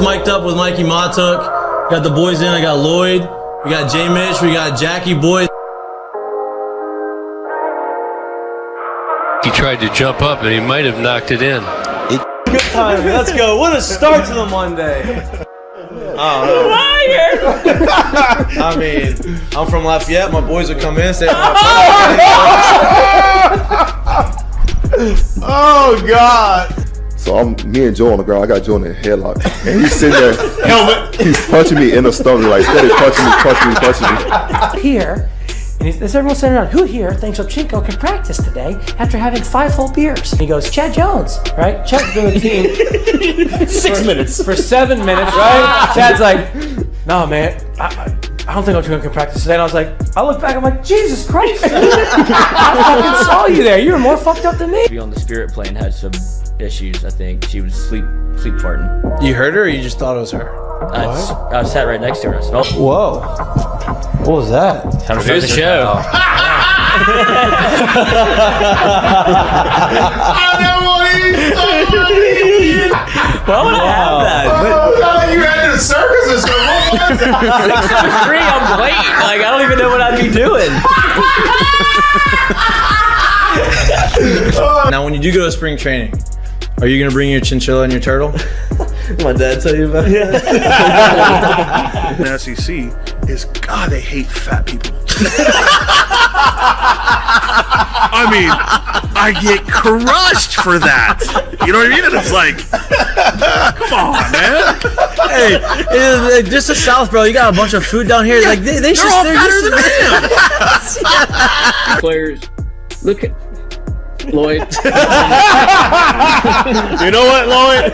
mic'd up with Mikie Mahtook. Got the boys in. I got Lloyd. We got Mitch. We got Jackie boy. He tried to jump up and he might have knocked it in. Good time. Let's go. What a start to the Monday. I mean, I'm from Lafayette. My boys would come in and say, oh, God. So me and Joe on the ground. I got Joe in the headlock. And he's sitting there. Helmet. He's punching me in the stomach, like, steady punching me. Here, and as everyone's sitting around, who here thinks Ochinko can practice today after having 5 full beers? And he goes, Chad Jones, right? Chad's been with the team 6 minutes. For 7 minutes, right? Chad's like, no, man, I don't think Ochinko can practice today. And I was like, I look back, I'm like, Jesus Christ. I fucking saw you there. You were more fucked up than me. Be on the spirit plane had some issues, I think. She was sleep farting. You heard her or you just thought it was her? I sat right next to her. I smelled. Whoa. What was that? Time to start the show. Why would I have that? You had the circus or something. 6'3", I'm late. Like, I don't even know what I'd be doing. Now, when you do go to spring training, are you going to bring your chinchilla and your turtle? My dad tell you about it? Yeah. The SEC is, God, they hate fat people. I mean, I get crushed for that. You know what I mean? And it's like, come on, man. Hey, just the South, bro. You got a bunch of food down here. Like they're all fatter than I am. Players, look at Lloyd. You know what, Lloyd?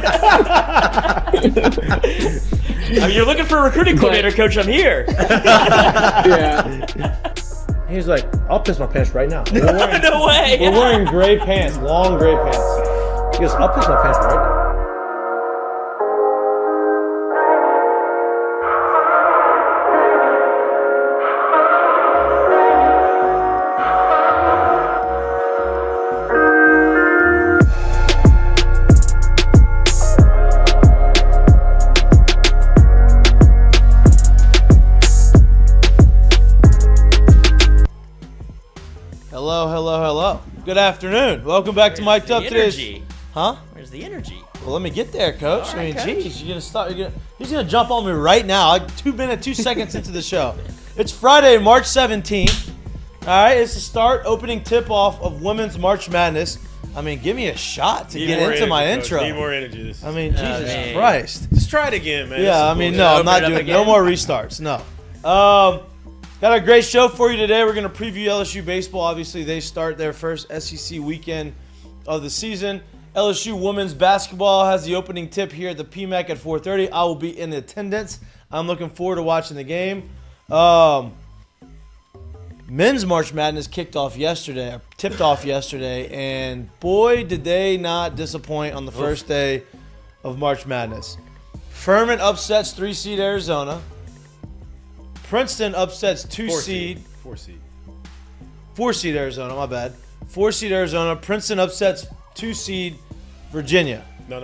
I mean, you're looking for a recruiting coordinator, coach. I'm here. Yeah. He's like, I'll piss my pants right now. No way. We're wearing gray pants, long gray pants. He goes, I'll piss my pants right now. Hello. Good afternoon. Welcome back to Mic'd Up. Today's, huh? Where's the energy? Well, let me get there, Coach. All right, I mean, Coach. geez, you're gonna stop. He's gonna jump on me right now. Like 2 seconds into the show. It's Friday, March 17th. All right, it's the start, opening tip-off of Women's March Madness. I mean, give me a shot to get into my intro. Need more energy. I mean, Jesus Christ. Just try it again, man. Yeah, I mean, no, I'm not doing. No more restarts. No. Got a great show for you today. We're going to preview LSU baseball. Obviously, they start their first SEC weekend of the season. LSU women's basketball has the opening tip here at the PMAC at 4:30. I will be in attendance. I'm looking forward to watching the game. Men's March Madness tipped off yesterday, and boy, did they not disappoint on the first day of March Madness. Furman upsets 3-seed Arizona. Princeton upsets 2-seed. 4-seed Arizona, my bad. 4-seed Arizona. Princeton upsets 2-seed Virginia. No.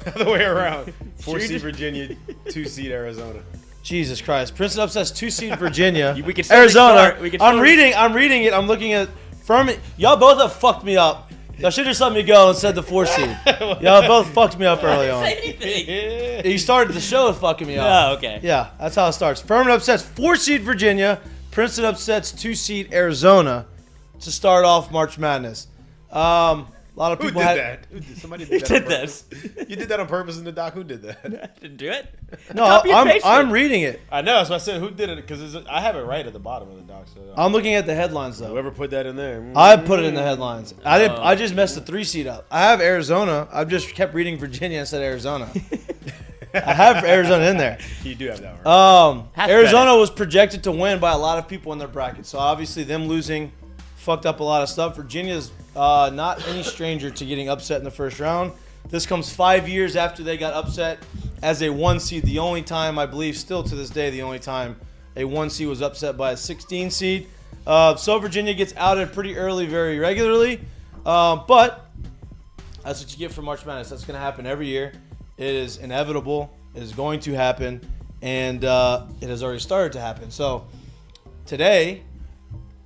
Other way around. 4-seed Virginia, 2-seed Arizona. Jesus Christ. Princeton upsets 2-seed Virginia. We can still Arizona. restart. I'm reading it. I'm looking at Furman. Y'all both have fucked me up. Y'all should just let me go and said the 4-seed. Y'all both fucked me up early on. You started the show with fucking me up. Oh, okay. Yeah, that's how it starts. Furman upsets 4-seed Virginia. Princeton upsets 2-seed Arizona to start off March Madness. A lot of Who people did had that? Somebody did that. Did on purpose. this? You did that on purpose in the doc. Who did that? I didn't do it. No, Copy and paste I'm it. reading it. I know. So I said, who did it? Because I have it right at the bottom of the doc. So I'm looking at the headlines though. whoever put that in there. I put it in the headlines. I just messed the 3-seed up. I have Arizona. I've just kept reading Virginia and said Arizona. I have Arizona in there. You do have that right. Arizona was projected to win by a lot of people in their bracket. So obviously them losing fucked up a lot of stuff. Virginia's not any stranger to getting upset in the first round. This comes 5 years after they got upset as a 1-seed. The only time, I believe, still to this day, the only time a 1-seed was upset by a 16-seed. So Virginia gets outed pretty early, very regularly. But that's what you get for March Madness. That's going to happen every year. It is inevitable. It is going to happen, and it has already started to happen. So today,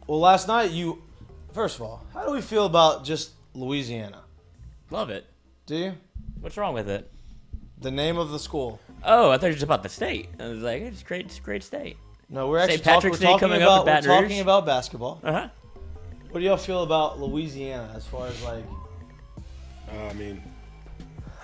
last night, first of all, how do we feel about just Louisiana? Love it. Do you? What's wrong with it? The name of the school. Oh, I thought it was just about the state. I was like, it's great. It's a great state. No, we're actually St. Patrick's Day talking coming about, up in Baton we're Rouge. talking about basketball. Uh-huh. What do y'all feel about Louisiana as far as like? I mean,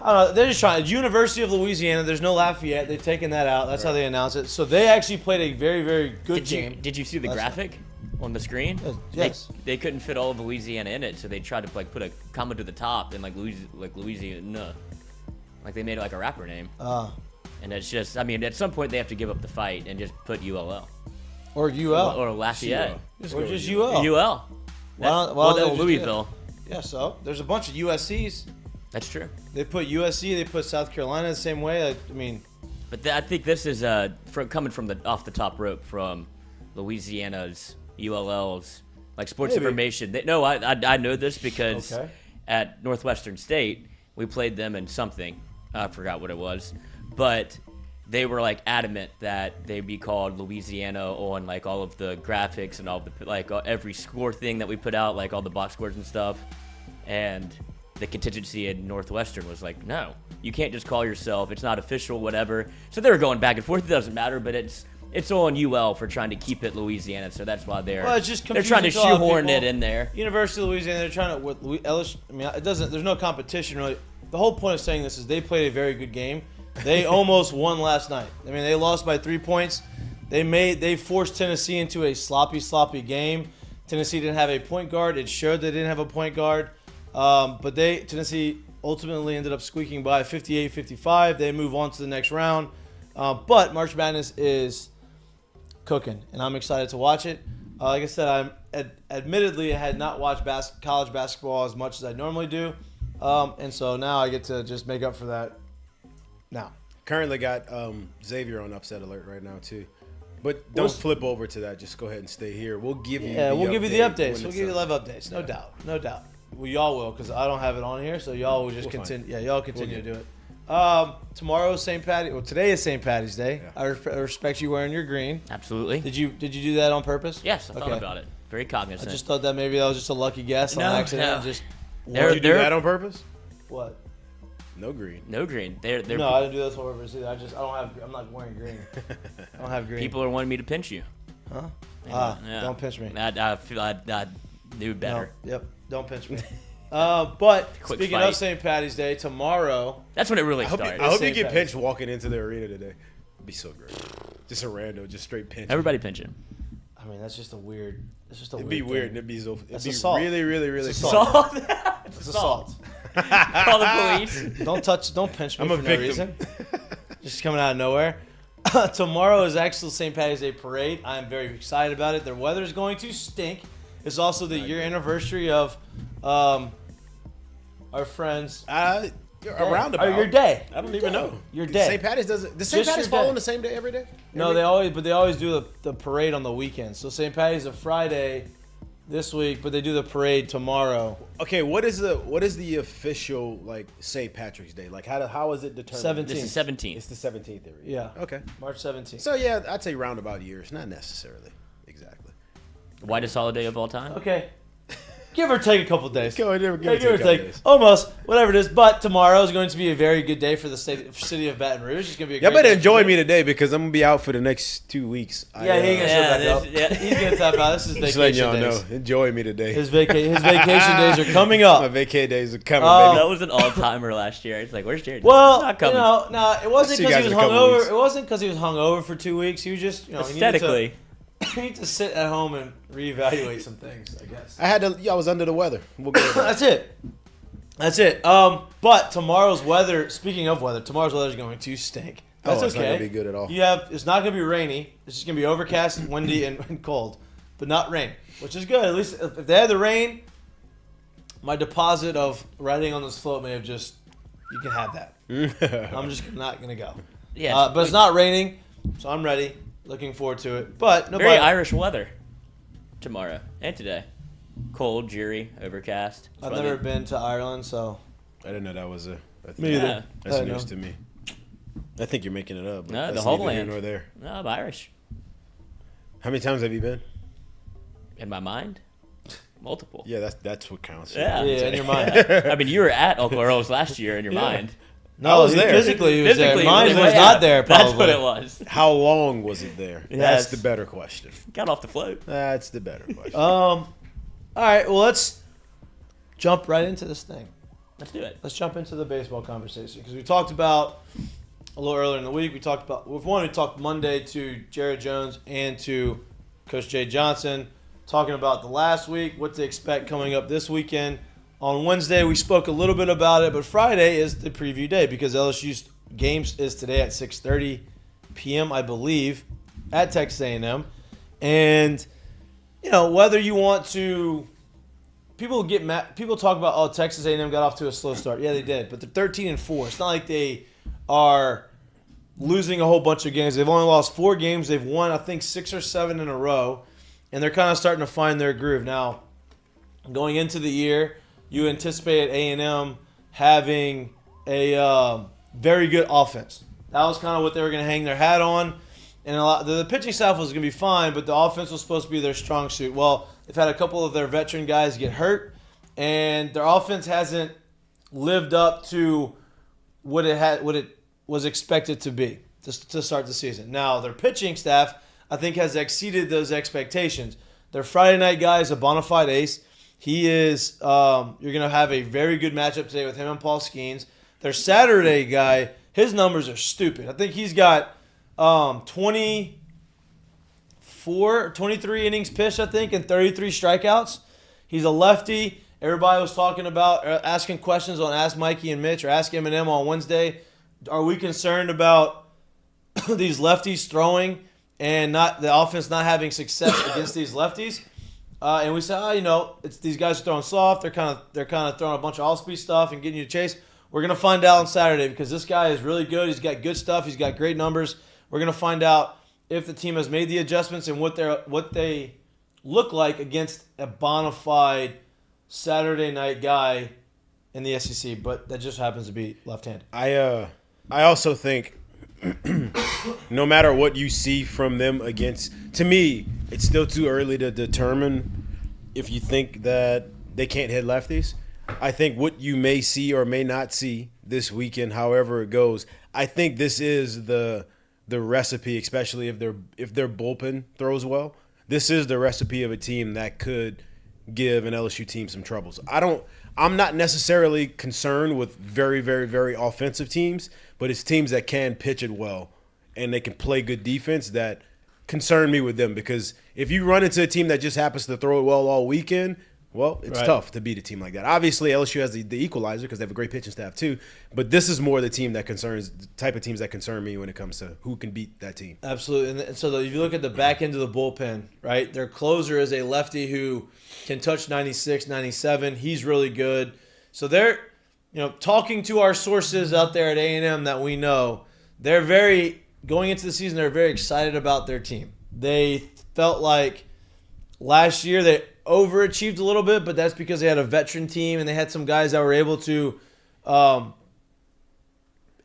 I don't know. They're just trying. University of Louisiana. There's no Lafayette. They've taken that out. That's how they announce it. So they actually played a very, very good game. Did you see the graphic on the screen? Yes. They couldn't fit all of Louisiana in it, so they tried to like put a comma to the top and like Louisiana. Like they made it like a rapper name. And it's just, I mean, at some point they have to give up the fight and just put ULL. Or UL. Or Lafayette. Or just UL. UL. Well, Louisville. Yeah, so there's a bunch of USCs. That's true. They put USC, they put South Carolina the same way. I mean, but I think this is coming from off the top rope from Louisiana's ULL's like sports information. I know this because at Northwestern State we played them in something. I forgot what it was, but they were like adamant that they be called Louisiana on like all of the graphics and all the like every score thing that we put out, like all the box scores and stuff. And the contingency in Northwestern was like, no, you can't just call yourself. It's not official, whatever. So they were going back and forth. It doesn't matter, but it's on UL for trying to keep it Louisiana. So that's why they're trying to shoehorn it in there. University of Louisiana, they're trying to with LSU. I mean, it doesn't. There's no competition really. The whole point of saying this is they played a very good game. They almost won last night. I mean, they lost by 3 points. They forced Tennessee into a sloppy game. Tennessee didn't have a point guard. It showed they didn't have a point guard. But Tennessee ultimately ended up squeaking by 58-55. They move on to the next round. But March Madness is cooking, and I'm excited to watch it. Like I said, admittedly I had not watched college basketball as much as I normally do. And so now I get to just make up for that now. Currently got Xavier on upset alert right now too. But don't flip over to that. Just go ahead and stay here. We'll give you we'll give you the updates. We'll give you live updates. No doubt. Well, y'all will, because I don't have it on here, so y'all will just continue. Yeah, y'all continue to do it. Tomorrow is St. Patty's. Well, today is St. Patty's Day. Yeah. I respect you wearing your green. Absolutely. Did you do that on purpose? Yes, I thought about it. Very cognizant. I just thought that maybe that was just a lucky guess on accident. No. Did you do that on purpose? What? No green. No green. No, I didn't do this on purpose either. I'm not wearing green. I don't have green. People are wanting me to pinch you. Huh? Yeah. Don't pinch me. I feel I knew better. No, yep. Don't pinch me. But speaking fight. of St. Patty's Day, tomorrow. That's when it really starts. I hope you get pinched walking into the arena today. It'd be so great. Just a rando, just straight pinch. Everybody pinching. I mean, that's just a weird. It'd be weird. It'd be assault. really, really, really assault. It's assault. Call the police. Don't pinch me for no reason. Just coming out of nowhere. Tomorrow is actually St. Patty's Day parade. I am very excited about it. The weather is going to stink. It's also the year anniversary of our friends. Your day. I don't even know. Your day. St. Patty's doesn't. Does St. Patty's fall on the same day every day? No, they always do the parade on the weekend. So St. Patty's is a Friday this week, but they do the parade tomorrow. Okay, what is the official like St. Patrick's Day? Like how is it determined? 17th. This is 17th. It's the 17th every year. Yeah. Okay. March 17th. So yeah, I'd say roundabout years, not necessarily exactly. The whitest holiday of all time. Okay. Give or take a couple days. Give or take. Days. Almost. Whatever it is. But tomorrow is going to be a very good day for the city of Baton Rouge. It's going to be a great day. Y'all better enjoy me me today because I'm going to be out for the next 2 weeks. Yeah, he's going to show back up. Yeah, he's going to tap out. This is vacation days. Just letting y'all know. Enjoy me today. His vacation days are coming up. My vacay days are coming, baby. That was an all-timer last year. It's like, where's Jared? Well, not coming. No, it wasn't because he was hungover. It wasn't because he was hungover for 2 weeks. He was just, aesthetically. You need to sit at home and reevaluate some things, I guess. I was under the weather. We'll go That's it. But tomorrow's weather, speaking of weather, tomorrow's weather is going to stink. That's it's okay. not going to be good at all. It's not going to be rainy. It's just going to be overcast, windy, and cold. But not rain, which is good. At least if they had the rain, my deposit of riding on this float may have just, you can have that. I'm just not going to go. Yeah, but it's not raining, so I'm ready. Looking forward to it. But very Irish weather tomorrow and today. Cold, dreary, overcast. I've never been to Ireland, so I didn't know that was a thing. Me either. That's news to me. I think you're making it up. But No, the that's whole neither here land. nor there. No, I'm Irish. How many times have you been? In my mind, multiple. Yeah, that's what counts. Yeah, in your mind. I mean, you were at Uncle Earl's last year in your mind. No, was there. Physically, he was there. Physically, Mine it was yeah, not there, probably. That's what it was. How long was it there? Yes. That's the better question. Got off the float. That's the better question. All right, well, let's jump right into this thing. Let's do it. Let's jump into the baseball conversation because we talked about a little earlier in the week. We talked about we talked Monday to Jared Jones and to Coach Jay Johnson, talking about the last week, what to expect coming up this weekend. On Wednesday, we spoke a little bit about it, but Friday is the preview day because LSU's games is today at 6:30 p.m., I believe, at Texas A&M. And, you know, whether you want to – people get mad. People talk about, oh, Texas A&M got off to a slow start. Yeah, they did, but they're 13-4. It's not like they are losing a whole bunch of games. They've only lost 4 games. They've won, I think, 6 or 7 in a row, and they're kind of starting to find their groove. Now, going into the year – you anticipate A&M having a very good offense. That was kind of what they were going to hang their hat on. And the pitching staff was going to be fine, but the offense was supposed to be their strong suit. Well, they've had a couple of their veteran guys get hurt, and their offense hasn't lived up to what it was expected to be to start the season. Now, their pitching staff, I think, has exceeded those expectations. Their Friday night guy is a bona fide ace. He is, you're going to have a very good matchup today with him and Paul Skeens. Their Saturday guy, his numbers are stupid. I think he's got 23 innings pitched, I think, and 33 strikeouts. He's a lefty. Everybody was talking about, asking questions on Ask Mikey and Mitch or Ask Eminem on Wednesday. Are we concerned about these lefties throwing and not the offense not having success against these lefties? And we said, it's these guys are throwing soft. They're kind of throwing a bunch of off-speed stuff and getting you to chase. We're gonna find out on Saturday because this guy is really good. He's got good stuff. He's got great numbers. We're gonna find out if the team has made the adjustments and what they look like against a bona fide Saturday night guy in the SEC. But that just happens to be left-handed. I also think no matter what you see from them against, to me, it's still too early to determine if you think that they can't hit lefties. I think what you may see or may not see this weekend, however it goes, I think this is the recipe, especially if their bullpen throws well. This is the recipe of a team that could give an LSU team some troubles. I'm not necessarily concerned with very, very, very offensive teams, but it's teams that can pitch it well and they can play good defense that concern me with them, because if you run into a team that just happens to throw it well all weekend, well, it's tough to beat a team like that. Obviously, LSU has the equalizer because they have a great pitching staff too, but this is more the type of teams that concern me when it comes to who can beat that team. Absolutely. And so if you look at the back end of the bullpen, right, their closer is a lefty who can touch 96, 97. He's really good. So they're, talking to our sources out there at A&M that we know, going into the season, they're very excited about their team. They felt like last year they overachieved a little bit, but that's because they had a veteran team and they had some guys that were able to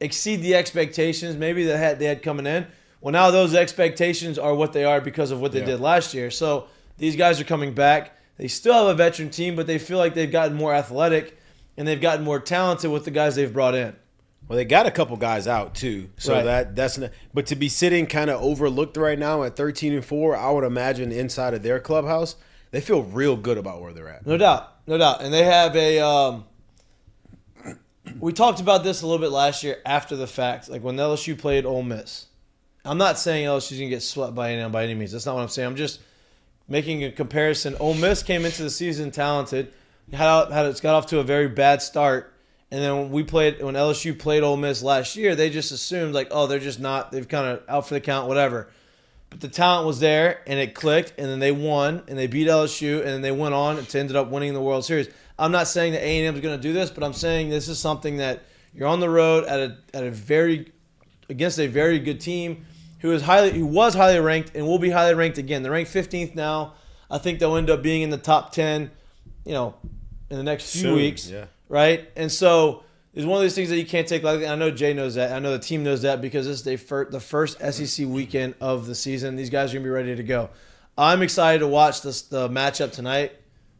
exceed the expectations maybe they had coming in. Well, now those expectations are what they are because of what they did last year. So these guys are coming back. They still have a veteran team, but they feel like they've gotten more athletic and they've gotten more talented with the guys they've brought in. Well, they got a couple guys out too, so that's not. But to be sitting kind of overlooked right now at 13-4, I would imagine inside of their clubhouse, they feel real good about where they're at. No doubt. And they have a. We talked about this a little bit last year after the fact, like when LSU played Ole Miss. I'm not saying LSU's gonna get swept by A&M by any means. That's not what I'm saying. I'm just making a comparison. Ole Miss came into the season talented, got off to a very bad start. And then when LSU played Ole Miss last year, they just assumed they're just not, they've kind of out for the count, whatever. But the talent was there, and it clicked, and then they won, and they beat LSU, and then they went on to ended up winning the World Series. I'm not saying that A&M is going to do this, but I'm saying this is something that you're on the road against a very good team who was highly ranked and will be highly ranked again. They're ranked 15th now. I think they'll end up being in the top 10, in the next few weeks. Yeah. Right? And so is one of those things that you can't take lightly. I know Jay knows that. I know the team knows that because this is the first SEC weekend of the season. These guys are going to be ready to go. I'm excited to watch the matchup tonight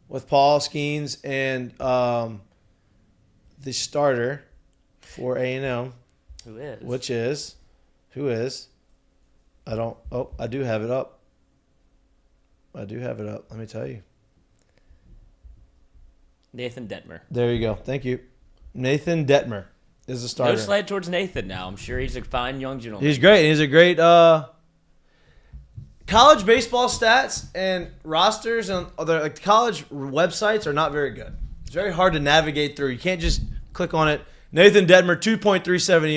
with Paul Skeens and the starter for A&M. Who is? Who is? I do have it up. Let me tell you. Nathan Detmer. There you go. Thank you. Nathan Detmer is the starter. No slide towards Nathan now. I'm sure he's a fine young gentleman. He's great. He's a great college baseball stats and rosters and other college websites are not very good. It's very hard to navigate through. You can't just click on it. Nathan Detmer, 2.37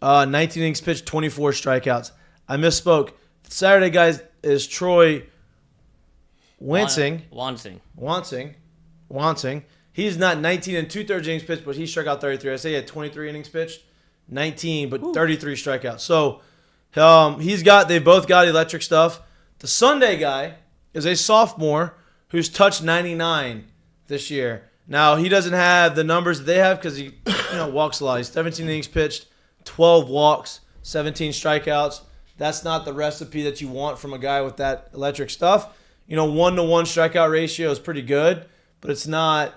ERA, 19 innings pitched, 24 strikeouts. I misspoke. Saturday, guys, is Troy Wansing. He's not 19 and 2/3 innings pitched, but he struck out 33. I say he had 23 innings pitched, 19, but 33 strikeouts. So they both got electric stuff. The Sunday guy is a sophomore who's touched 99 this year. Now, he doesn't have the numbers that they have because he walks a lot. He's 17 innings pitched, 12 walks, 17 strikeouts. That's not the recipe that you want from a guy with that electric stuff. 1-to-1 strikeout ratio is pretty good, but it's not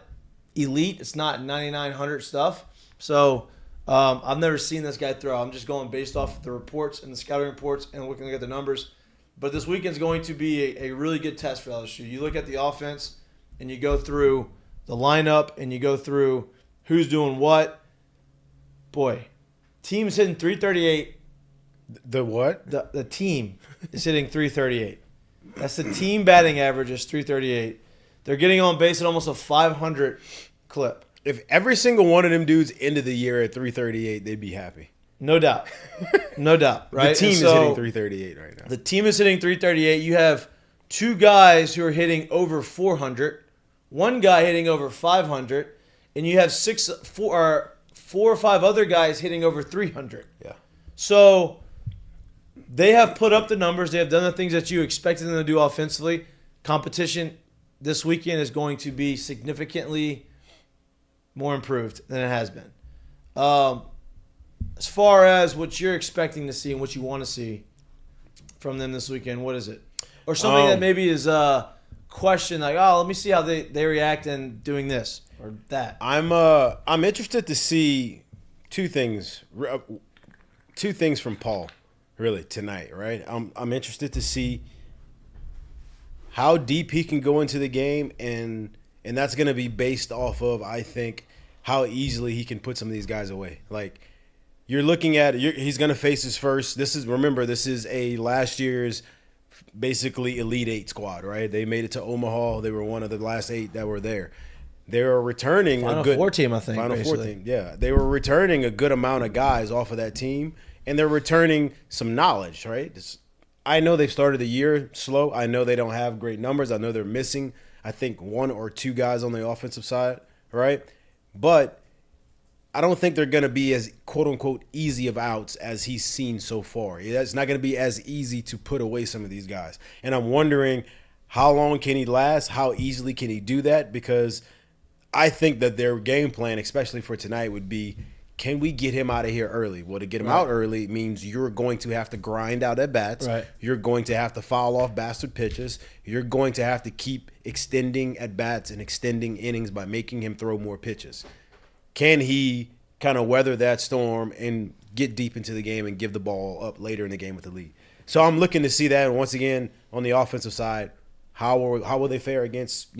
elite. It's not 9,900 stuff. So I've never seen this guy throw. I'm just going based off the reports and the scouting reports and looking at the numbers. But this weekend's going to be a really good test for LSU. You look at the offense and you go through the lineup and you go through who's doing what. Boy, team's hitting 338. The what? The team is hitting 338. That's the team batting average is 338. They're getting on base at almost a 500 clip. If every single one of them dudes ended the year at 338, they'd be happy. No doubt. No doubt, right? The team is hitting 338 right now. The team is hitting 338. You have two guys who are hitting over 400, one guy hitting over 500, and you have four or five other guys hitting over 300. Yeah. So they have put up the numbers. They have done the things that you expected them to do offensively. Competition this weekend is going to be significantly more improved than it has been. As far as what you're expecting to see and what you want to see from them this weekend, what is it? Or something that maybe is a question like, let me see how they react in doing this or that. I'm interested to see two things from Paul really tonight, right? I'm interested to see how deep he can go into the game, and that's going to be based off of, I think, how easily he can put some of these guys away. Like, you're looking at he's going to face his first. This is a last year's basically Elite Eight squad, right? They made it to Omaha. They were one of the last 8 that were there. They were returning Final Four team, I think. Final basically. Four team, yeah. They were returning a good amount of guys off of that team, and they're returning some knowledge, right? I know they've started the year slow. I know they don't have great numbers. I know they're missing, I think, 1 or 2 guys on the offensive side, right? But I don't think they're going to be as quote-unquote easy of outs as he's seen so far. It's not going to be as easy to put away some of these guys. And I'm wondering, how long can he last? How easily can he do that? Because I think that their game plan, especially for tonight, would be, can we get him out of here early? Well, to get him out early means you're going to have to grind out at bats. Right. You're going to have to foul off bastard pitches. You're going to have to keep extending at bats and extending innings by making him throw more pitches. Can he kind of weather that storm and get deep into the game and give the ball up later in the game with the lead? So I'm looking to see that. And once again, on the offensive side, how will they fare against,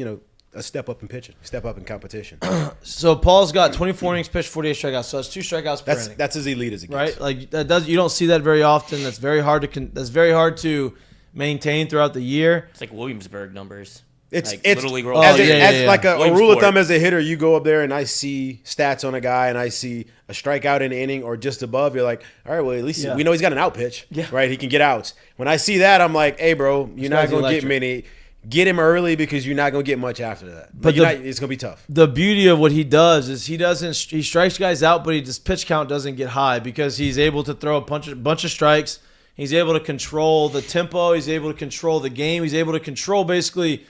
a step up in pitching, step up in competition? So Paul's got 24 innings pitched, 48 strikeouts. So that's 2 strikeouts per inning. That's as elite as it gets. Right? Like you don't see that very often. That's very hard to maintain throughout the year. It's like Williamsburg numbers. It's Little League World like a rule of Williamsport. thumb as a hitter. You go up there and I see stats on a guy and I see a strikeout in an inning or just above. You're like, all right, well, at least we know he's got an out pitch, right? He can get outs. When I see that, I'm like, hey, bro, you're not going to get many. Get him early because you're not going to get much after that. But it's going to be tough. The beauty of what he does is he strikes guys out, but his pitch count doesn't get high because he's able to throw a bunch of strikes. He's able to control the tempo. He's able to control the game. He's able to control basically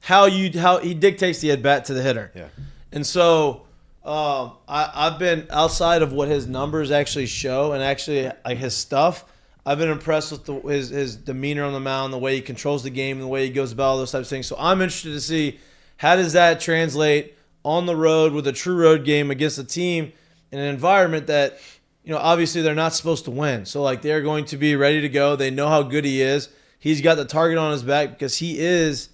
how he dictates the at bat to the hitter. Yeah. And so I've been outside of what his numbers actually show and actually like his stuff. I've been impressed with his demeanor on the mound, the way he controls the game, the way he goes about all those types of things. So I'm interested to see how does that translate on the road with a true road game against a team in an environment that, obviously they're not supposed to win. So like they're going to be ready to go. They know how good he is. He's got the target on his back because he is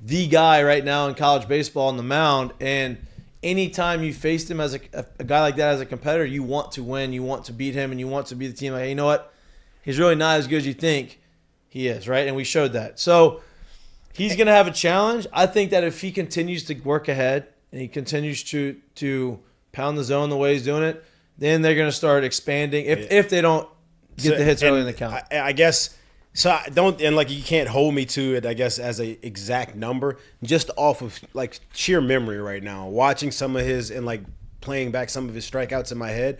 the guy right now in college baseball on the mound. And anytime you faced him as a guy like that as a competitor, you want to win, you want to beat him, and you want to be the team like, hey, you know what? He's really not as good as you think he is, right? And we showed that. So he's going to have a challenge. I think that if he continues to work ahead and he continues to pound the zone the way he's doing it, then they're going to start expanding if they don't get the hits early in the count. I guess so. You can't hold me to it, I guess, as a exact number, just off of like sheer memory right now. Watching some of his and like playing back some of his strikeouts in my head,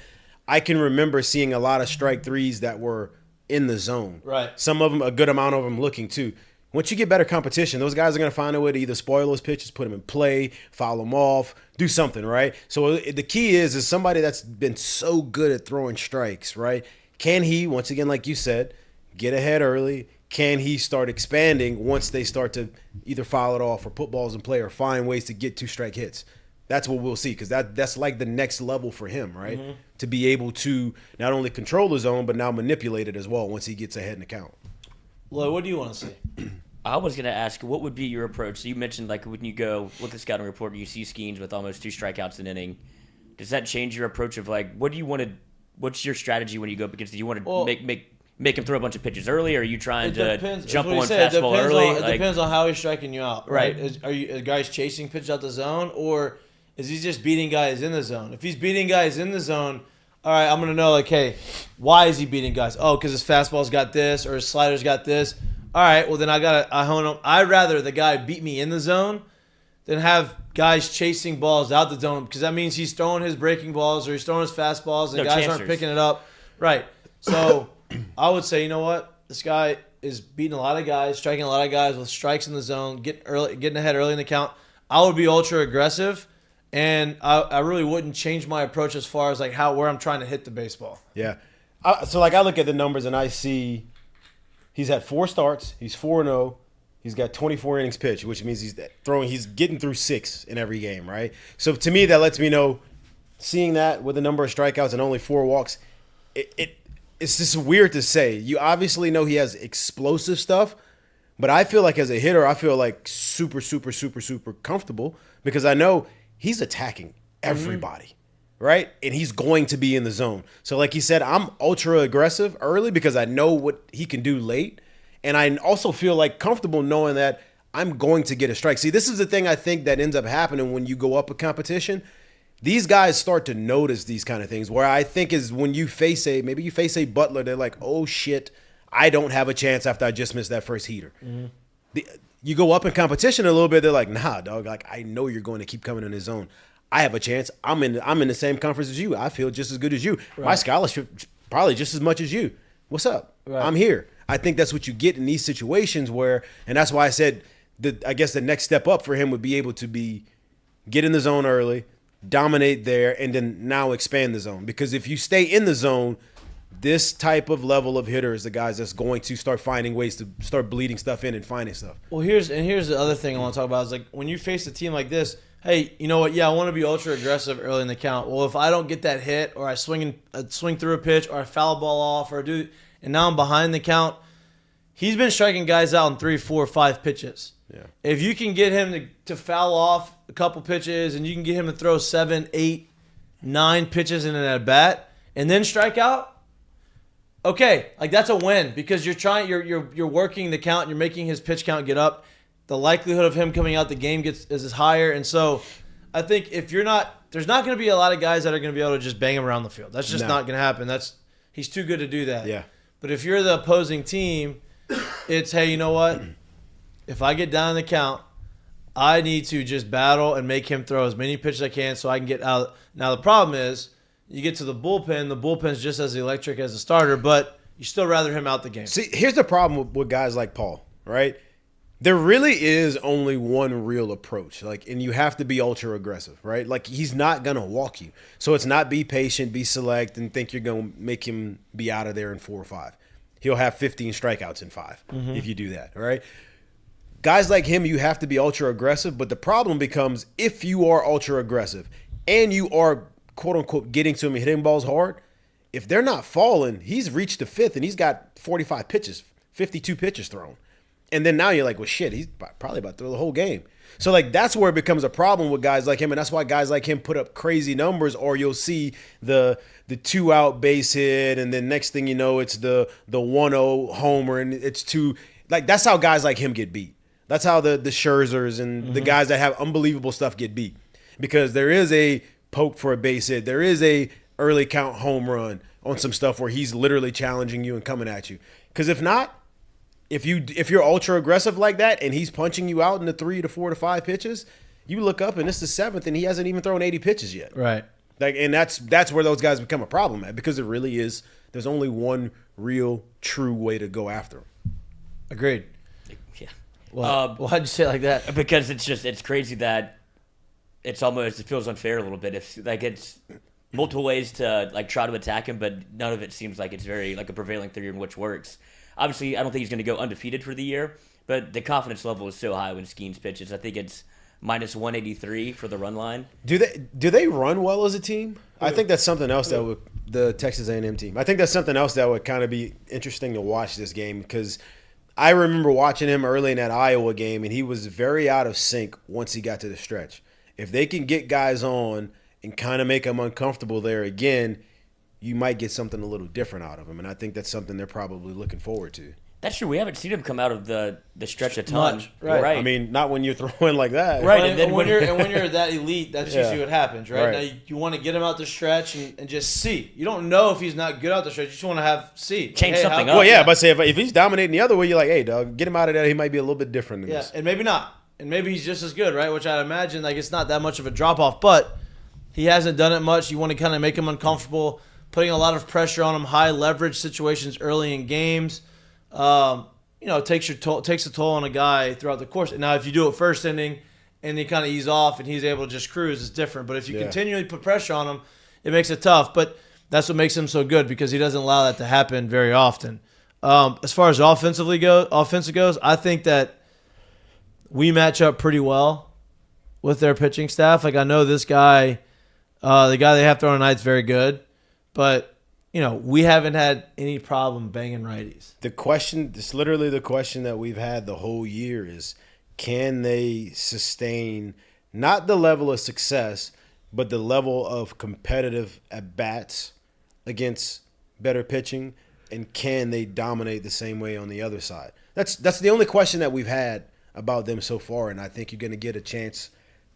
I can remember seeing a lot of strike threes that were in the zone. Right. Some of them, a good amount of them looking too. Once you get better competition, those guys are going to find a way to either spoil those pitches, put them in play, foul them off, do something, right? So the key is somebody that's been so good at throwing strikes, right? Can he, once again, like you said, get ahead early? Can he start expanding once they start to either foul it off or put balls in play or find ways to get 2-strike hits? That's what we'll see because that's like the next level for him, right? Mm-hmm. To be able to not only control the zone but now manipulate it as well once he gets ahead in the count. Lloyd, what do you want to see? I was going to ask, what would be your approach? So you mentioned like when you go look at the scouting report, you see Skeens with almost 2 strikeouts an inning. Does that change your approach of like what do you want to? What's your strategy when you go up against? Do you want to make him throw a bunch of pitches early, or are you trying to jump on fastball early? It depends on how he's striking you out, right? Are guys chasing pitches out the zone, or is he just beating guys in the zone? If he's beating guys in the zone, all right, I'm going to know, like, hey, why is he beating guys? Oh, because his fastball's got this or his slider's got this. All right, well, then I hone him. I'd rather the guy beat me in the zone than have guys chasing balls out the zone because that means he's throwing his breaking balls or he's throwing his fastballs and guys aren't picking it up. Right. So I would say, you know what? This guy is beating a lot of guys, striking a lot of guys with strikes in the zone, getting ahead early in the count. I would be ultra aggressive. And I really wouldn't change my approach as far as like where I'm trying to hit the baseball. Yeah. So like I look at the numbers and I see he's had 4 starts. He's 4-0. He's got 24 innings pitched, which means he's getting through 6 in every game, right? So to me, that lets me know, seeing that with a number of strikeouts and only 4 walks, it's just weird to say. You obviously know he has explosive stuff, but I feel like as a hitter, I feel like super, super, super, super comfortable because I know he's attacking everybody, right? And he's going to be in the zone. So like he said, I'm ultra aggressive early because I know what he can do late. And I also feel like comfortable knowing that I'm going to get a strike. See, this is the thing I think that ends up happening when you go up a competition. These guys start to notice these kind of things where I think is when you face maybe you face a Butler, they're like, oh shit, I don't have a chance after I just missed that first heater. Mm-hmm. You go up in competition a little bit, they're like, nah, dog, like I know you're going to keep coming in his zone. I have a chance. I'm in the same conference as you. I feel just as good as you. Right. My scholarship probably just as much as you. What's up? Right. I'm here. I think that's what you get in these situations where, and that's why I said I guess the next step up for him would be able to get in the zone early, dominate there, and then now expand the zone. Because if you stay in the zone, this type of level of hitter is the guys that's going to start finding ways to start bleeding stuff in and finding stuff. Well, here's the other thing I want to talk about is like when you face a team like this, hey, you know what? Yeah, I want to be ultra aggressive early in the count. Well, if I don't get that hit or I swing through a pitch or I foul a ball off and now I'm behind the count, he's been striking guys out in 3, 4, 5 pitches. Yeah. If you can get him to foul off a couple pitches and you can get him to throw 7, 8, 9 pitches in an at bat and then strike out, okay, like that's a win because you're working the count, you're making his pitch count get up. The likelihood of him coming out the game is higher, and so I think there's not going to be a lot of guys that are going to be able to just bang him around the field. That's just not going to happen. He's too good to do that. Yeah. But if you're the opposing team, it's hey, you know what? If I get down in the count, I need to just battle and make him throw as many pitches as I can so I can get out. Now the problem is, you get to the bullpen. The bullpen's just as electric as the starter, but you still rather him out the game. See, here's the problem with guys like Paul, right? There really is only one real approach, and you have to be ultra aggressive, right? Like, he's not gonna walk you, so it's not be patient, be select, and think you're gonna make him be out of there in 4 or 5. He'll have 15 strikeouts in 5 if you do that, all right? Guys like him, you have to be ultra aggressive, but the problem becomes if you are ultra aggressive and you are quote unquote getting to him and hitting balls hard, if they're not falling, he's reached the 5th and he's got 45 pitches, 52 pitches thrown. And then now you're like, well, shit, he's probably about to throw the whole game. So, that's where it becomes a problem with guys like him, and that's why guys like him put up crazy numbers, or you'll see the 2-out base hit, and then next thing you know, it's the 1-0 homer, and it's that's how guys like him get beat. That's how the Scherzers and the guys that have unbelievable stuff get beat. Because there is a poke for a base hit. There is a early count home run on some stuff where he's literally challenging you and coming at you. Because if not, if you're ultra aggressive like that and he's punching you out in the 3 to 4 to 5 pitches, you look up and it's the 7th and he hasn't even thrown 80 pitches yet. Right. And that's where those guys become a problem at, because it really is. There's only one real true way to go after him. Agreed. Yeah. Well, why'd you say it like that? Because it's crazy that it feels unfair a little bit. If it's multiple ways to try to attack him, but none of it seems like it's very a prevailing theory in which works. Obviously, I don't think he's going to go undefeated for the year, but the confidence level is so high when Skeens pitches. I think it's minus 183 for the run line. Do they run well as a team? I think that's something else that would the Texas A&M team. I think that's something else that would kind of be interesting to watch this game, because I remember watching him early in that Iowa game, and he was very out of sync once he got to the stretch. If they can get guys on and kind of make them uncomfortable there again, you might get something a little different out of him, and I think that's something they're probably looking forward to. That's true. We haven't seen him come out of the stretch a ton. Much, right. I mean, not when you're throwing like that. Right. And then when you're that elite, that's usually what happens, right? Right. Now you want to get him out the stretch and just see. You don't know if he's not good out the stretch. You just want to see. Change something up. Well, yeah, but say if he's dominating the other way, you're like, hey, dog, get him out of there. He might be a little bit different than this. And maybe not. And maybe he's just as good, right? Which I'd imagine it's not that much of a drop-off, but he hasn't done it much. You want to kind of make him uncomfortable, putting a lot of pressure on him, high leverage situations early in games. It takes a toll on a guy throughout the course. Now, if you do it first inning and he kind of ease off and he's able to just cruise, it's different. But if you continually put pressure on him, it makes it tough. But that's what makes him so good, because he doesn't allow that to happen very often. As far as offensive goes, I think that we match up pretty well with their pitching staff. I know this guy, the guy they have throwing tonight, is very good, but we haven't had any problem banging righties. It's literally the question that we've had the whole year is, can they sustain not the level of success, but the level of competitive at-bats against better pitching, and can they dominate the same way on the other side? That's the only question that we've had about them so far, and I think you're going to get a chance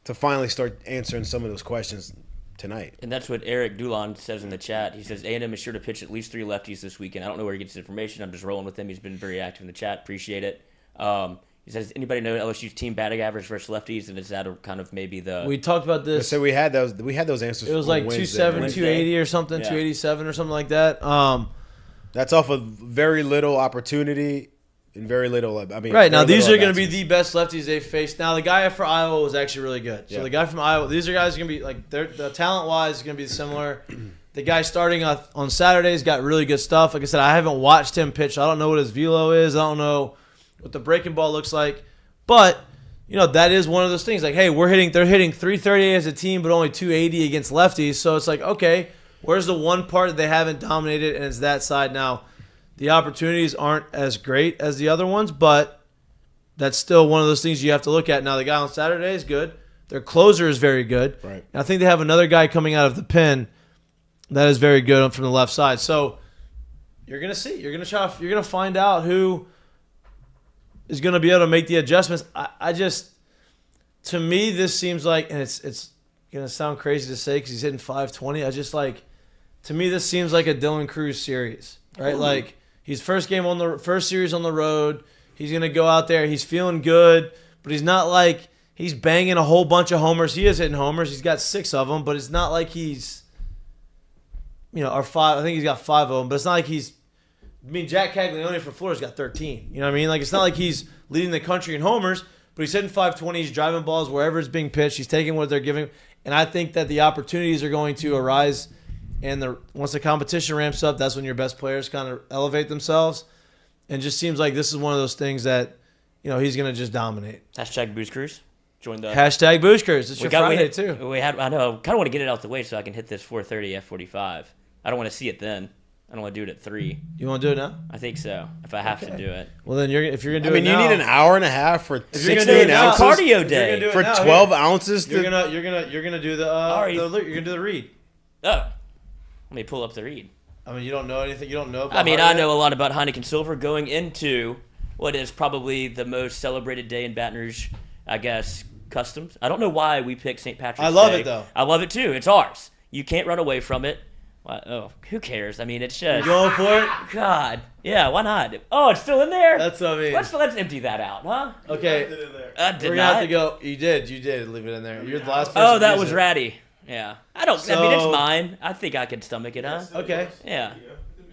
to finally start answering some of those questions tonight. And that's what Eric Dulon says in the chat. He says A&M is sure to pitch at least 3 lefties this weekend. I don't know where he gets his information. I'm just rolling with him. He's been very active in the chat. Appreciate it. He says, anybody know LSU's team batting average versus lefties? And is that kind of maybe we talked about this. So we had those answers. It was like 270, 280 or something, 287 or something like that. That's off of very little opportunity and very little. Right now, these are going to be the best lefties they've faced. Now, the guy for Iowa was actually really good. So the guy from Iowa, these are guys going to be the talent wise is going to be similar. The guy starting on Saturdays got really good stuff. Like I said, I haven't watched him pitch. I don't know what his velo is. I don't know what the breaking ball looks like. But that is one of those things. Hey, they're hitting 338 as a team, but only 280 against lefties. So it's okay, where's the one part that they haven't dominated, and it's that side now. The opportunities aren't as great as the other ones, but that's still one of those things you have to look at. Now, the guy on Saturday is good. Their closer is very good. Right. And I think they have another guy coming out of the pen that is very good from the left side. So you're going to see. You're going to find out who is going to be able to make the adjustments. To me, this seems like, and it's going to sound crazy to say because he's hitting 520. To me, this seems like a Dylan Cruz series, right? He's first series on the road. He's going to go out there. He's feeling good, but he's not he's banging a whole bunch of homers. He is hitting homers. He's got 6 of them, but it's not like he's, or 5. I think he's got 5 of them, but it's not like he's, Jack Caglione for Florida's got 13. You know what I mean? It's not like he's leading the country in homers, but he's hitting 520. He's driving balls wherever it's being pitched. He's taking what they're giving. And I think that the opportunities are going to arise. And once the competition ramps up, that's when your best players kind of elevate themselves. And it just seems like this is one of those things that, he's going to just dominate. Hashtag Booze Cruise. Join the Hashtag Booze Cruise. It's your Friday, too. I know. I kind of want to get it out the way so I can hit this 4:30 F45. I don't want to see it then. I don't want to do it at 3. You want to do it now? I think so. If I have to do it. Well, then if you're going to do it now. I mean, you need an hour and a half for 16 now, ounces. Cardio day. For 12 ounces. You're gonna do the read. Oh. Let me pull up the read. I mean, you don't know anything. You don't know about I know a lot about Heineken Silver going into what is probably the most celebrated day in Baton Rouge, I guess, customs. I don't know why we picked St. Patrick's Day. I love it, though. I love it, too. It's ours. You can't run away from it. Who cares? I mean, it's just... You going for it? God. Yeah, why not? Oh, it's still in there? That's what I mean. Let's empty that out, huh? Okay. I did We're going to have to go... You did leave it in there. You're the last person Oh, that to was use it. ratty. Yeah. I mean, it's mine. I think I can stomach it, huh? Okay. Yeah.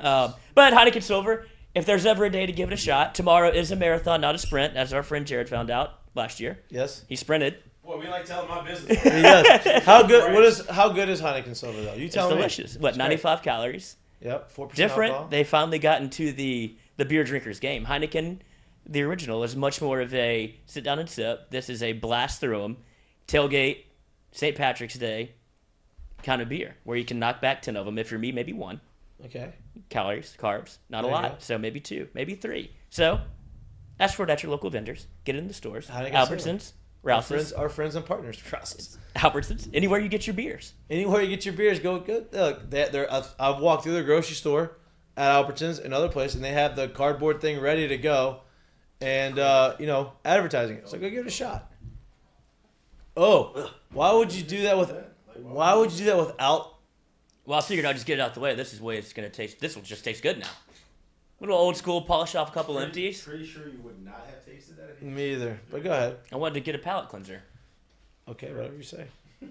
But Heineken Silver, if there's ever a day to give it a shot, tomorrow is a marathon, not a sprint, as our friend Jared found out last year. Yes. He sprinted. Boy, we like telling my business. He does. How good is Heineken Silver, though? You tell me. It's delicious. What, 95 calories? Yep, 4% Different. alcohol. They finally got into the beer drinkers game. Heineken, the original, is much more of a sit down and sip. This is a blast through them, tailgate, St. Patrick's Day kind of beer where you can knock back 10 of them. If you're me, maybe 1. Okay. Calories, carbs, not a There you lot. go. So maybe 2, maybe 3. So ask for it at your local vendors. Get it in the stores. Heineken Albertsons, Rouse's, Our friends and partners. Albertsons, anywhere you get your beers. Anywhere you get your beers, go good. Look, I've walked through the grocery store at Albertsons and other places, and they have the cardboard thing ready to go, and advertising it. So go give it a shot. Oh, why would you do that without? Well, I figured I'd just get it out the way. This is the way it's gonna taste. This will just taste good now. Little old school, polish off a couple empties. Pretty sure you would not have tasted that if you... Me either. But go ahead. I wanted to get a palate cleanser. Okay, whatever you say.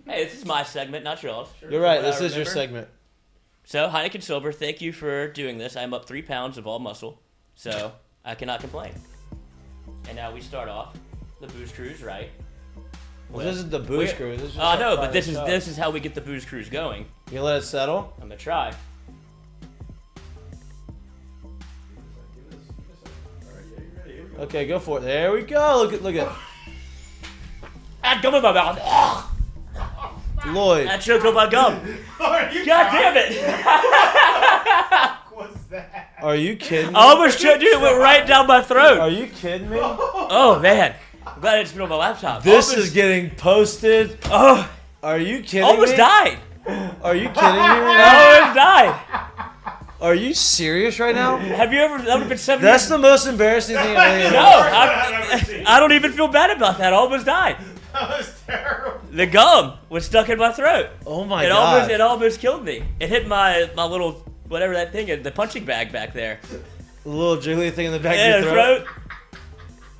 Hey, this is my segment, not yours. You're right. What This I is your remember. segment. So, Heineken Silver, thank you for doing this. I'm up 3 pounds of all muscle, so I cannot complain. And now we start off the Booze Cruise, right? Well, this is the booze cruise. This is just I our know, but Friday this show. is how we get the Booze Cruise going. You let it settle. I'm gonna try. Okay, go for it. There we go. Look at Ah, gum in my mouth. Ugh, Lloyd. I choked on my gum. God damn it! Are you kidding me? I almost choked, dude. It went right down my throat. Are you kidding me? Oh man, I'm glad it's been on my laptop. This is getting posted. Oh, Are you kidding almost me? died. Are you kidding me right now? Almost died. Are you serious right now? Have you ever? That would have been 7 That's years. the most embarrassing thing I've ever No, done. I don't even feel bad about that. I almost died. That was terrible. The gum was stuck in my throat. Oh my It god. almost killed me. It hit my little whatever that thing is, the punching bag back there. The little jiggly thing in the back Yeah, of your throat.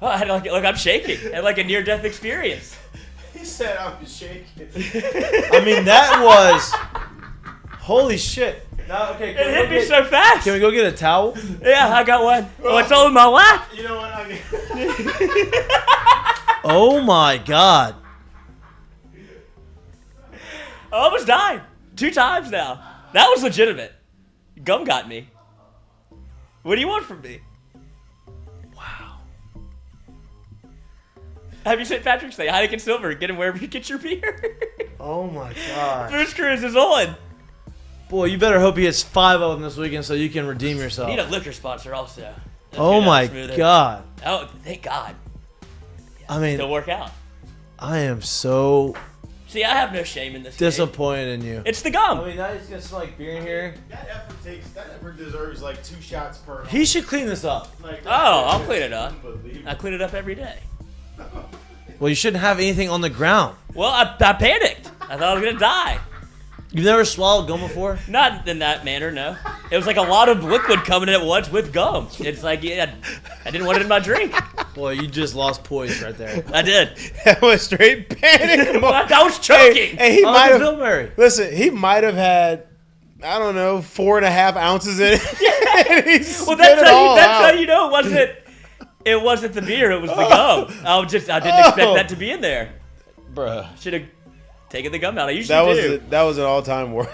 Oh, I had like I'm shaking. I had like a near-death experience. He said I was shaking. I mean, that was. Holy shit. Now, okay, It hit me so fast. Can we go get a towel? Yeah, I got one. Oh, it's all in my lap. You know what? Oh my god. I almost died 2 times now. That was legitimate. Gum got me. What do you want from me? Wow. Happy St. Patrick's Day. Heineken Silver. Get him wherever you get your beer. Oh my god. Booze Cruise is on. Boy, you better hope he hits 5 of them this weekend so you can redeem yourself. Need a liquor sponsor also. Let's Oh get my that smoother. god. Oh, thank God. I mean, It'll work out. I am so See, I have no shame in this game. disappointed in you. It's the gum. I mean, now he's gonna smell like beer in here. That effort deserves like 2 shots per. He should clean this up. Like, Oh, I'll clean it up. I clean it up every day. Well, you shouldn't have anything on the ground. Well, I panicked. I thought I was going to die. You've never swallowed gum before? Not in that manner, no. It was like a lot of liquid coming in at once with gum. It's like, yeah, I didn't want it in my drink. Boy, you just lost poise right there. I did. That was straight panic. I was choking. Hey, he Oh, might look at have. Bill Murray. Listen, he might have had, I don't know, 4.5 ounces in it. And he Well, spit it all out. that's how you know it wasn't It wasn't the beer. It was the gum. I didn't expect that to be in there. Bruh. Should have taken the gum out. I usually do. That was an all-time worst.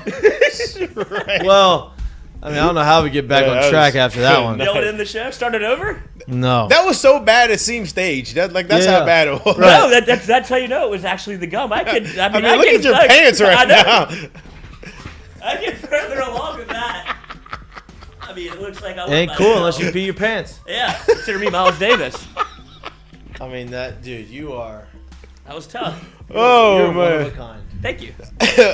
Right. Well, I mean, I don't know how we get back on track after that one. You know what, in the show? Start it over? No. That was so bad it seemed staged. That's Yeah. how bad it was. No, that's how you know it was actually the gum. I mean, look at your pants right now. I get further along with that. I mean, it looks like I Ain't cool unless you pee your pants. Yeah, consider me Miles Davis. I mean, dude, you are. That was tough. You're Man. one of a kind. Thank you.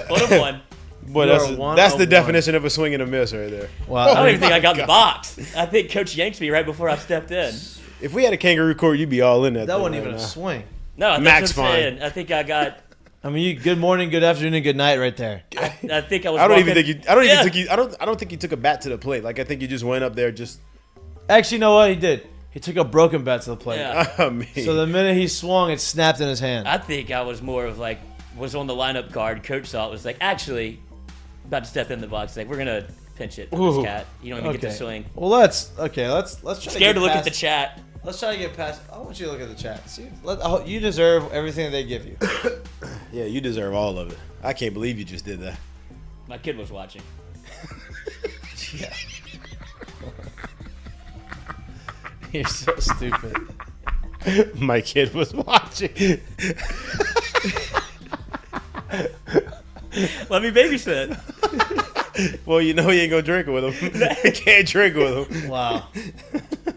One of one. Boy, You are that's one the of definition of a swing and a miss right there. Wow. I don't even think I got in the box. I think Coach yanked me right before I stepped in. If we had a kangaroo court, you'd be all in that. That thing wasn't right even a now. swing. No, that's Max what I'm fine. saying. I think I got. I mean, good morning, good afternoon, and good night right there. I think I was. I don't even walking- think you. I don't even Yeah. think you. I don't think you took a bat to the plate. Like I think you just went up there just. Actually, you know what he did? He took a broken bat to the plate. Yeah. I mean, So the minute he swung, it snapped in his hand. I think I was more of like was on the lineup card. Coach saw it, was like, actually, about to step in the box. Like, we're gonna pinch it for this cat. You don't even get to swing. Well, let's try. Scared to look at the chat. Let's try to get past. I want you to look at the chat. See, you deserve everything they give you. yeah, you deserve all of it. I can't believe you just did that. My kid was watching. Yeah. You're so stupid. My kid was watching. Let me babysit. Well, you know he ain't gonna drink with him. He can't drink with him. Wow.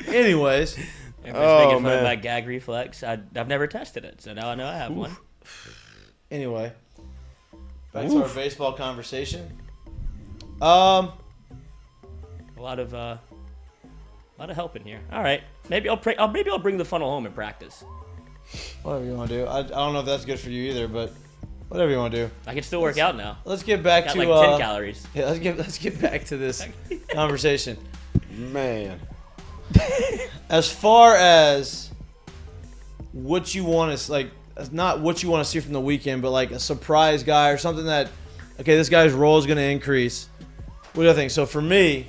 Anyways, Everybody's making fun man. of my gag reflex. I've never tested it, so now I know I have one. anyway, back to our baseball conversation. A lot of help in here. All right, maybe I'll bring the funnel home in practice. Whatever you want to do. I don't know if that's good for you either, but whatever you want to do. I can still work out now. Let's get back Got to like 10 calories. Yeah, let's get back to this conversation. Man. As far as what you want to like, not what you want to see from the weekend, but like a surprise guy or something that, okay, this guy's role is going to increase. What do I think? So for me,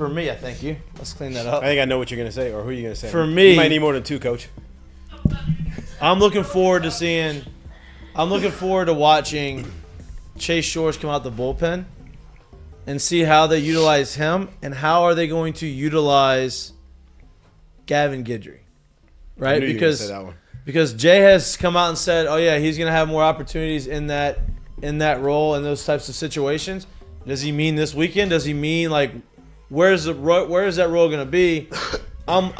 I thank you. Let's clean that up. I think I know what you're gonna say, or who are you gonna say? For me- you might need more than two, Coach. I'm looking forward to watching Chase Shores come out the bullpen and see how they utilize him and how are they going to utilize Gavin Guidry, right? I knew you were gonna say that one. Because Jay has come out and said, oh yeah, he's going to have more opportunities in that role in those types of situations. Does he mean this weekend? Does he mean like where is that role going to be? I'm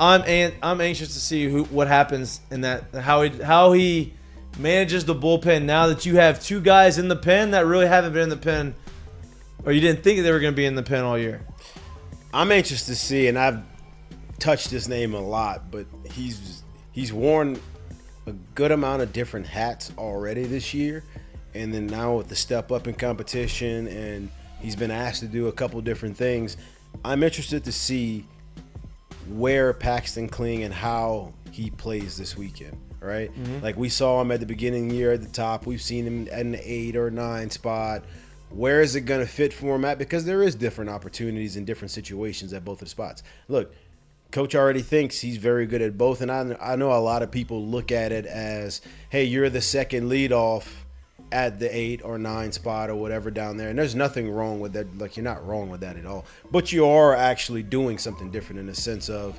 anxious to see what happens in that, how he manages the bullpen now that you have two guys in the pen that really haven't been in the pen, or you didn't think they were going to be in the pen all year. I'm anxious to see, and I've touched his name a lot, but he's worn a good amount of different hats already this year, and then now with the step up in competition, and he's been asked to do a couple different things. I'm interested to see where Paxton Kling and how he plays this weekend, right? Mm-hmm. Like we saw him at the beginning of the year at the top. We've seen him at an 8 or 9 spot. Where is it going to fit for him at? Because there is different opportunities in different situations at both of the spots. Look, Coach already thinks he's very good at both, and I know a lot of people look at it as, hey, you're the second leadoff at the 8 or 9 spot or whatever down there, and there's nothing wrong with that. Like, you're not wrong with that at all, but you are actually doing something different in the sense of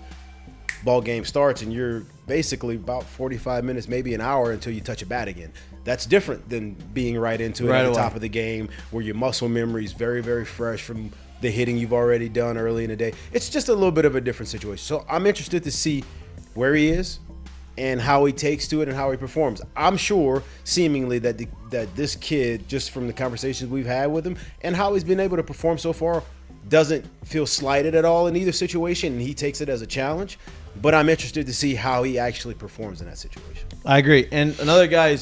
ball game starts and you're basically about 45 minutes, maybe an hour until you touch a bat again. That's different than being right into it Right at the away. top of the game where your muscle memory is very, very fresh from the hitting you've already done early in the day. It's just a little bit of a different situation. So I'm interested to see where he is and how he takes to it and how he performs. I'm sure, seemingly, that this kid, just from the conversations we've had with him and how he's been able to perform so far, doesn't feel slighted at all in either situation, and he takes it as a challenge. But I'm interested to see how he actually performs in that situation. I agree. And another guy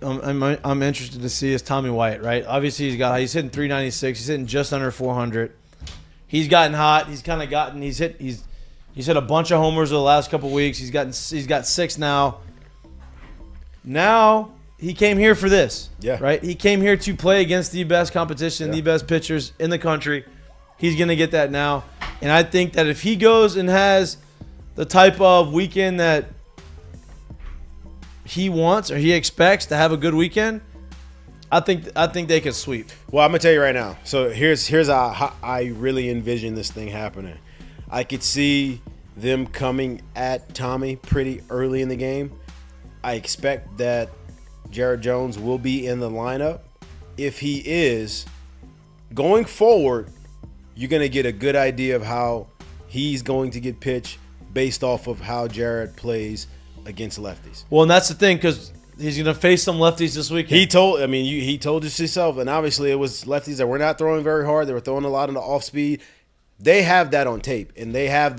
I'm interested to see is Tommy White, right? Obviously, he's hitting 396. He's hitting just under 400. He's gotten hot. He's hit a bunch of homers over the last couple weeks. He's got 6 now. Now he came here for this, right? He came here to play against the best competition, the best pitchers in the country. He's going to get that now. And I think that if he goes and has the type of weekend that he wants or he expects to have a good weekend, I think they could sweep. Well, I'm gonna tell you right now. So here's how I really envision this thing happening. I could see them coming at Tommy pretty early in the game. I expect that Jared Jones will be in the lineup. If he is, going forward, you're going to get a good idea of how he's going to get pitched based off of how Jared plays against lefties. Well, and that's the thing, because he's going to face some lefties this weekend. He told us himself, and obviously it was lefties that were not throwing very hard. They were throwing a lot on the off speed. They have that on tape, and they have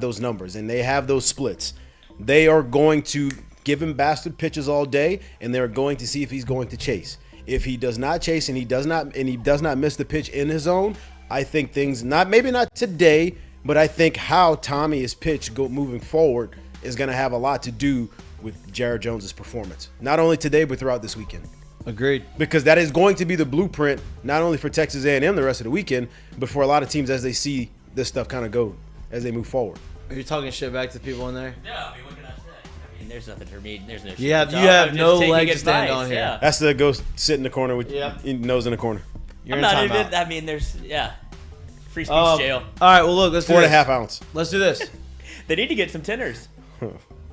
those numbers, and they have those splits. They are going to give him bastard pitches all day, and they're going to see if he's going to chase. If he does not chase and he does not miss the pitch in his zone, I think things maybe not today, but I think how Tommy is pitched moving forward is going to have a lot to do with Jared Jones's performance. Not only today, but throughout this weekend. Agreed. Because that is going to be the blueprint, not only for Texas A&M the rest of the weekend, but for a lot of teams as they see this stuff kind of go as they move forward. Are you talking shit back to the people in there? No, I mean, what can I say? I mean, there's nothing for me. There's no shit. You have to talk. no I'm just leg taking to stand advice, on here. yeah. That's the go sit in the corner with your nose in the corner. You're I'm in not timeout. even. I mean, there's free speech jail. All right, well, look, let's do 4.5 this. ounce. Let's do this. They need to get some tenors.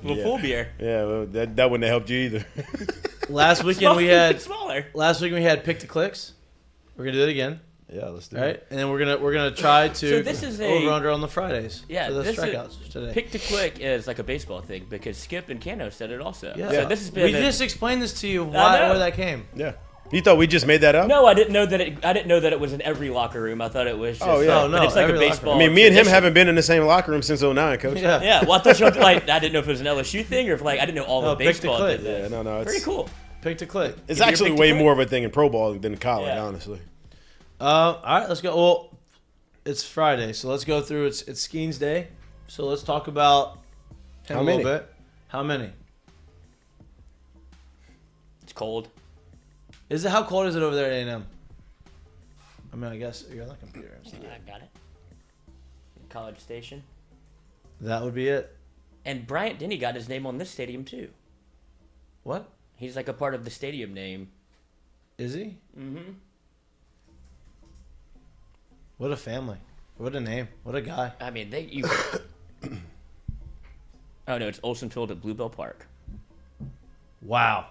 Yeah. Full beer. Yeah, well, that wouldn't have helped you either. Last weekend we had smaller. Last week we had pick to clicks. We're gonna do it again. Yeah, let's do All it. right, and then we're gonna try to So this is over under on the Fridays. Yeah, for the this strikeouts today. Pick to click is like a baseball thing because Skip and Cano said it also. Yeah. So this has been. We just explained this to you where that came. Yeah. You thought we just made that up? No, I didn't know that. I didn't know that it was in every locker room. I thought it was. Just, Oh, yeah. No, but it's like a every locker baseball. room. I mean, me and him tradition. haven't been in the same locker room since 09, Coach. Yeah. Yeah, well, I thought you were like I didn't know if it was an LSU thing or if like I didn't know all No, of pick to baseball click. did this. Yeah, no, it's Very cool. Pick to click. It's Give me your actually pick to way click. more of a thing in pro ball than college, Yeah. honestly. All right, let's go. Well, it's Friday, so let's go through. It's Skeens Day, so let's talk about him How a little many? bit. How many? It's cold. Is it? How cold is it over there at A&M? I mean, I guess you're on the computer. I got it. College Station. That would be it. And Bryant Denny got his name on this stadium too. What? He's like a part of the stadium name. Is he? Mm-hmm. What a family. What a name. What a guy. I mean, Oh no, it's Olsen Field at Bluebell Park. Wow.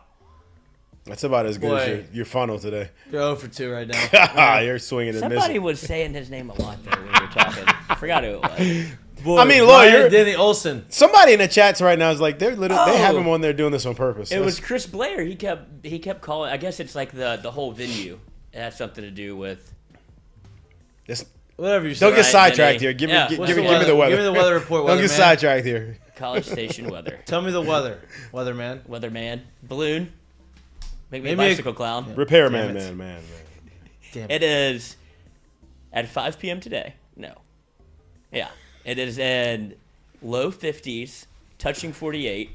That's about as good Boy. as your funnel today. You're 0 for 2 right now. You're swinging and Somebody missing. was saying his name a lot there when we were talking. I forgot who it was. Boy, I mean, Brian lawyer. Denny Olsen. Somebody in the chats right now is like, they have Oh. him on there doing this on purpose. It was Chris Blair. He kept calling. I guess it's like the whole venue. It has something to do with. It's- Whatever you Don't say. get Right, sidetracked Denny. here. Give Yeah. me What's the the weather. weather? Give me the weather report, Don't get weatherman. sidetracked here. College Station weather. Tell me the weather, weatherman. Weatherman. Balloon. Make me Maybe a a- bicycle clown. Repairman, Damn it. man. Damn It is at 5 p.m. today. No. Yeah. It is in low 50s, touching 48,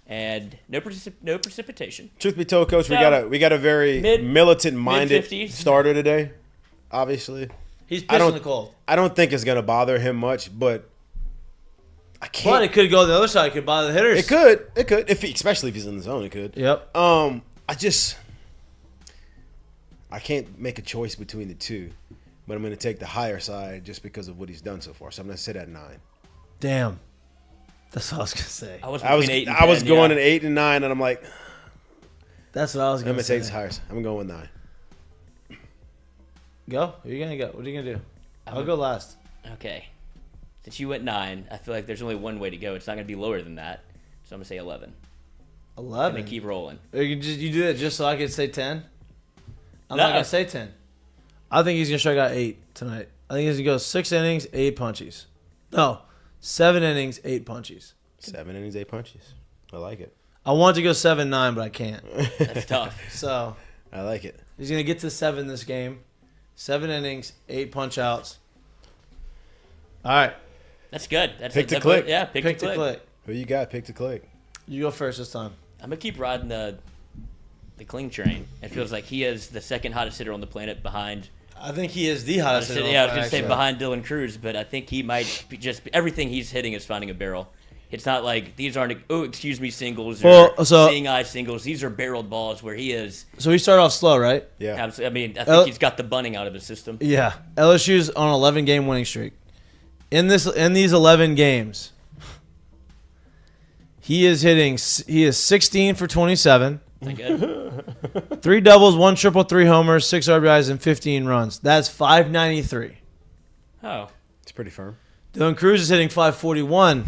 and no precipitation. Truth be told, Coach, So, we got a very militant-minded mid-50s. starter today. Obviously, He's I pitching don't- the cold. I don't think it's gonna bother him much, but I But can't. it could go the other side. It could bother the hitters. It could. Especially if he's in the zone, it could. Yep. I can't make a choice between the two, but I'm going to take the higher side just because of what he's done so far. So I'm going to sit at 9. Damn. That's what I was going to say. I was I was between 8 and 10, I was going yeah. at 8 and 9, and I'm like, That's what I was I'm going going to to take say. the higher side. I'm going with 9. Go. Who are you going to go? What are you going to do? I'll go last. Okay. Since you went 9, I feel like there's only one way to go. It's not going to be lower than that. So I'm going to say 11. 11. And then keep rolling. Or you do it just so I could say 10? I'm No. not going to say 10. I think he's going to strike out 8 tonight. I think he's going to go 6 innings, 8 punchies. No, 7 innings, 8 punchies. 7 innings, 8 punches. I like it. I want to go 7-9, but I can't. That's tough. So I like it. he's going to get to 7 this game. 7 innings, 8 punch outs. All right. That's good. That's Pick to that's click. Yeah, pick to click. Who you got? Pick to click. You go first this time. I'm going to keep riding the Kling train. It feels like he is the second hottest hitter on the planet behind I think he is the hottest hitter. Yeah, I was going to say behind Dylan Cruz, but I think he might be just everything he's hitting is finding a barrel. It's not like these aren't singles or seeing eye singles. These are barreled balls where he is. So he started off slow, right? Yeah. Absolutely. I mean, I think he's got the bunning out of his system. Yeah. LSU's on an 11-game winning streak. In these 11 games, he is 16 for 27. Good. 3 doubles, 1 triple, 3 homers, 6 RBIs, and 15 runs. That's 593. Oh. It's pretty firm. Dylan Cruz is hitting 541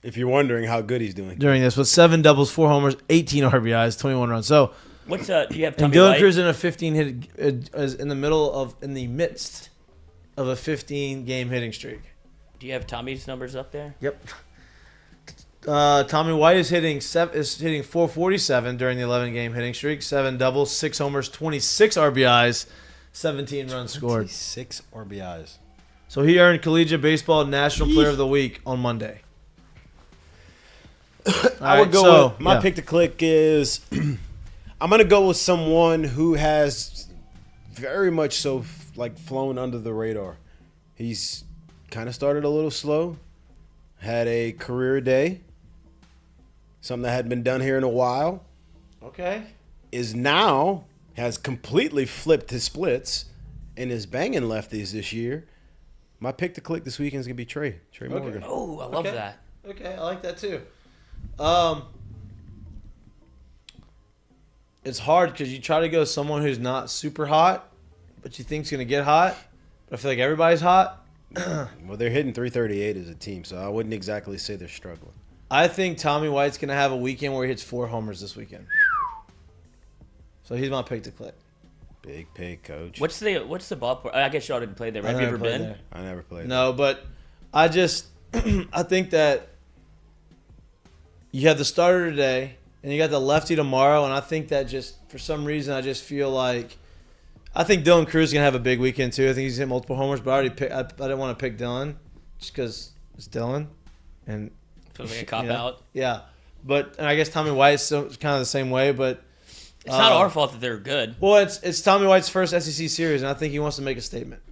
If you're wondering how good he's doing. during this with 7 doubles, 4 homers, 18 RBIs, 21 runs. So, What's do you have and Tommy Dylan White? Cruz in a 15 hit is in the midst of a 15-game hitting streak. Do you have Tommy's numbers up there? Yep. Tommy White is hitting 447 during the 11-game hitting streak. 7 doubles, 6 homers, 26 RBIs, 17 runs scored. 6 RBIs. So he earned Collegiate Baseball National Player of the Week on Monday. I would go with my pick to click is I'm going to go with someone who has very much so flown under the radar. He's kind of started a little slow, had a career day, something that hadn't been done here in a while. Okay. Has completely flipped his splits and is banging lefties this year. My pick to click this weekend is going to be Trey Morgan. Oh, I love that. Okay, I like that too. It's hard because you try to go someone who's not super hot, but you think's going to get hot. But I feel like everybody's hot. Well, they're hitting 338 as a team, so I wouldn't exactly say they're struggling. I think Tommy White's going to have a weekend where he hits 4 homers this weekend. So he's my pick to click. Big pick, coach. What's the ballpark? I guess y'all didn't play there. Right? Have you ever been? There. I never played. No, but I just I think that you have the starter today and you got the lefty tomorrow, and I think that just for some reason I just feel like I think Dylan Cruz is gonna have a big weekend too. I think he's hit multiple homers, but I didn't want to pick Dylan just because it's Dylan, and Feels like a cop out. Yeah, and I guess Tommy White's kind of the same way, but it's not our fault that they're good. Well, it's Tommy White's first SEC series, and I think he wants to make a statement,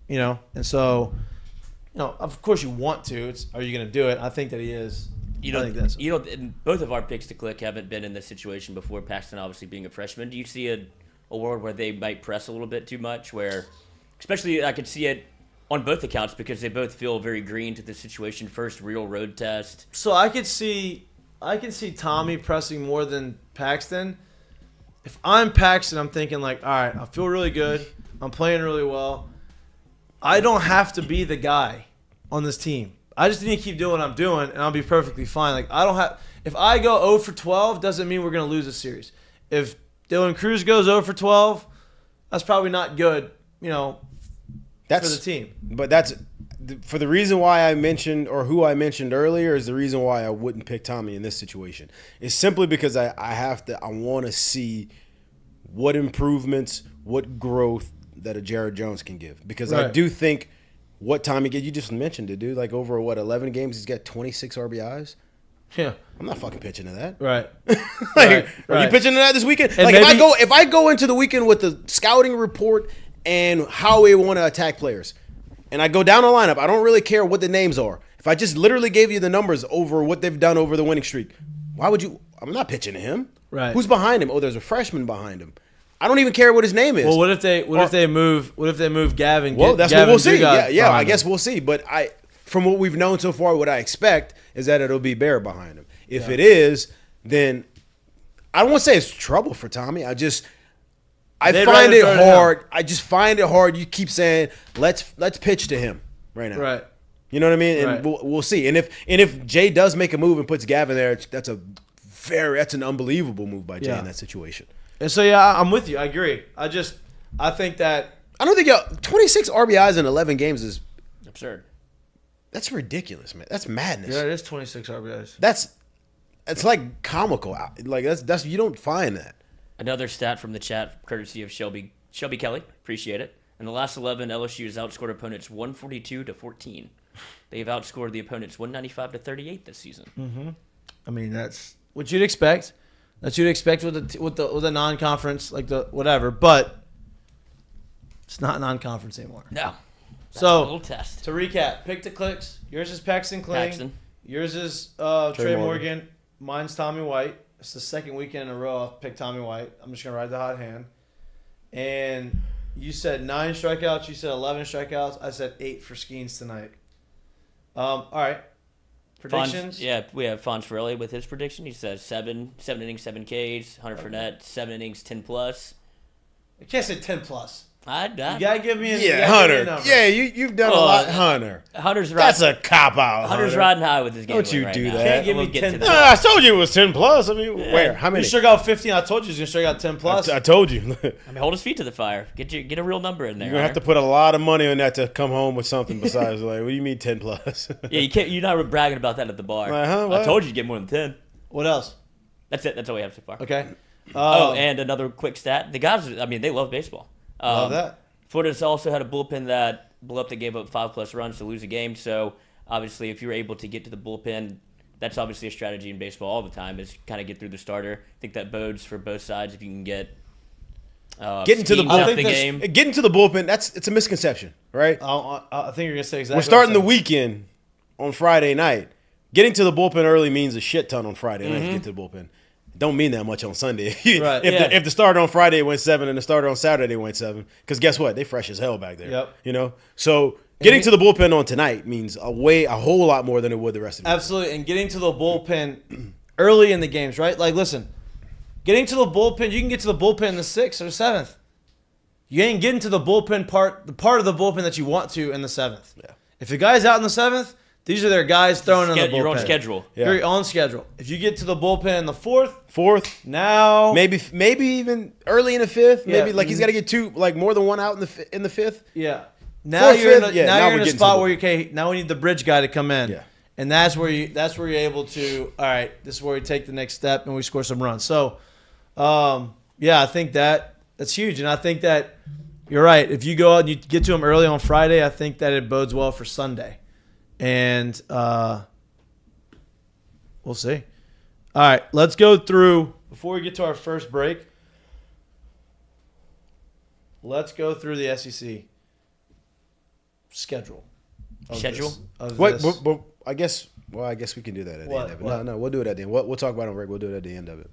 and so, of course you want to. Are you going to do it? I think that he is. Both of our picks to click haven't been in this situation before. Paxton obviously being a freshman. Do you see a world where they might press a little bit too much? Where, especially, I could see it on both accounts because they both feel very green to the situation. First real road test. So I could see Tommy pressing more than Paxton. If I'm Paxton, I'm thinking all right, I feel really good. I'm playing really well. I don't have to be the guy on this team. I just need to keep doing what I'm doing, and I'll be perfectly fine. If I go 0 for 12, doesn't mean we're going to lose a series. If Dylan Cruz goes 0 for 12, that's probably not good, for the team. But that's for the reason why I mentioned, or who I mentioned earlier, is the reason why I wouldn't pick Tommy in this situation. It's simply because I want to see what improvements, what growth that a Jared Jones can give. Because I do think what Tommy you just mentioned it, dude. Over 11 games, he's got 26 RBIs. Yeah, I'm not fucking pitching to that. Right. Are you pitching to that this weekend? And if I go into the weekend with the scouting report and how we want to attack players, and I go down the lineup, I don't really care what the names are. If I just literally gave you the numbers over what they've done over the winning streak, why would you? I'm not pitching to him. Right. Who's behind him? Oh, there's a freshman behind him. I don't even care what his name is. Well, what if they move Gavin? Well, that's what we'll see. Yeah, I him? guess we'll see. But from what we've known so far, what I expect is that it'll be Bear behind him. If it is, then I don't want to say it's trouble for Tommy. I find it hard. I just find it hard. You keep saying let's pitch to him right now. Right. You know what I mean? And we'll see. And if Jay does make a move and puts Gavin there, that's an unbelievable move by Jay in that situation. And so I'm with you. I agree. I think that I don't think 26 RBIs in 11 games is absurd. That's ridiculous, man. That's madness. Yeah, it is 26 RBIs. It's like comical. That's you don't find that. Another stat from the chat, courtesy of Shelby Kelly. Appreciate it. In the last 11, LSU has outscored opponents 142-14. They've outscored the opponents 195-38 this season. Mm-hmm. I mean, that's what you'd expect. That you'd expect with the non-conference, the whatever. But It's not non-conference anymore. No. So, a little test. to recap, pick the clicks. Yours is Paxton Kling. Paxton. Yours is Trey Morgan. Mine's Tommy White. It's the second weekend in a row I've picked Tommy White. I'm just going to ride the hot hand. And you said 9 strikeouts. You said 11 strikeouts. I said 8 for Skeens tonight. All right. Predictions? We have Fonzarelli with his prediction. He says 7 innings, 7 Ks. Hunter Fournette, 7 innings, 10 plus. I can't say 10 plus. I You gotta give me Hunter. number. Yeah, you've done a lot, Hunter. Hunter's That's a cop out. Hunter's riding high with his game. Don't you right do now. that. Can't give me We'll get 10 to plus. that. I told you it was 10 plus. I mean, where? How You many? struck out 15. I told you he was gonna strike out 10 plus. I told you. I mean, hold his feet to the fire. Get a real number in there. You're gonna have to put a lot of money on that to come home with something besides like, what do you mean 10 plus? Yeah, you can't. You're not bragging about that at the bar. Uh-huh, I what? told you to get more than 10. What else? That's it. That's all we have so far. Okay. And another quick stat. The guys, I mean, they love baseball. Love that. Florida's also had a bullpen that blew up that gave up 5+ runs to lose a game. So, obviously, if you're able to get to the bullpen, that's obviously a strategy in baseball all the time is kind of get through the starter. I think that bodes for both sides if you can get Getting to the Skeens out bullpen, the game. getting to the bullpen, it's a misconception, right? I think you're gonna say exactly. We're starting the weekend on Friday night. Getting to the bullpen early means a shit ton on Friday night to get to the bullpen. Don't mean that much on Sunday. Right. If the starter on Friday went 7 and the starter on Saturday went 7, because guess what? They fresh as hell back there. Yep. You know? So getting to the bullpen on tonight means a whole lot more than it would the rest of the week. Absolutely, and getting to the bullpen early in the games, right? Like, listen, getting to the bullpen, you can get to the bullpen in the 6th or 7th. You ain't getting to the bullpen the part of the bullpen that you want to in the 7th. Yeah. If the guy's out in the 7th, these are their guys throwing in the bullpen. Your own schedule. Yeah. You're on schedule. If you get to the bullpen in the 4th, Now maybe even early in the 5th. Yeah. Maybe like he's got to get more than one out in the 5th. yeah. Now you're in a, yeah, now now you're we're in a getting spot to the where okay, now we need the bridge guy to come in. Yeah. And that's where you're able to, all right, this is where we take the next step and we score some runs. So I think that's huge. And I think that you're right. If you go out and you get to them early on Friday, I think that it bodes well for Sunday. And we'll see. All right, let's go through, before we get to our first break, let's go through the SEC schedule. But I guess we can do that at the What? end of it. What? No, we'll do it at the end. We'll talk about it on break. We'll do it at the end of it.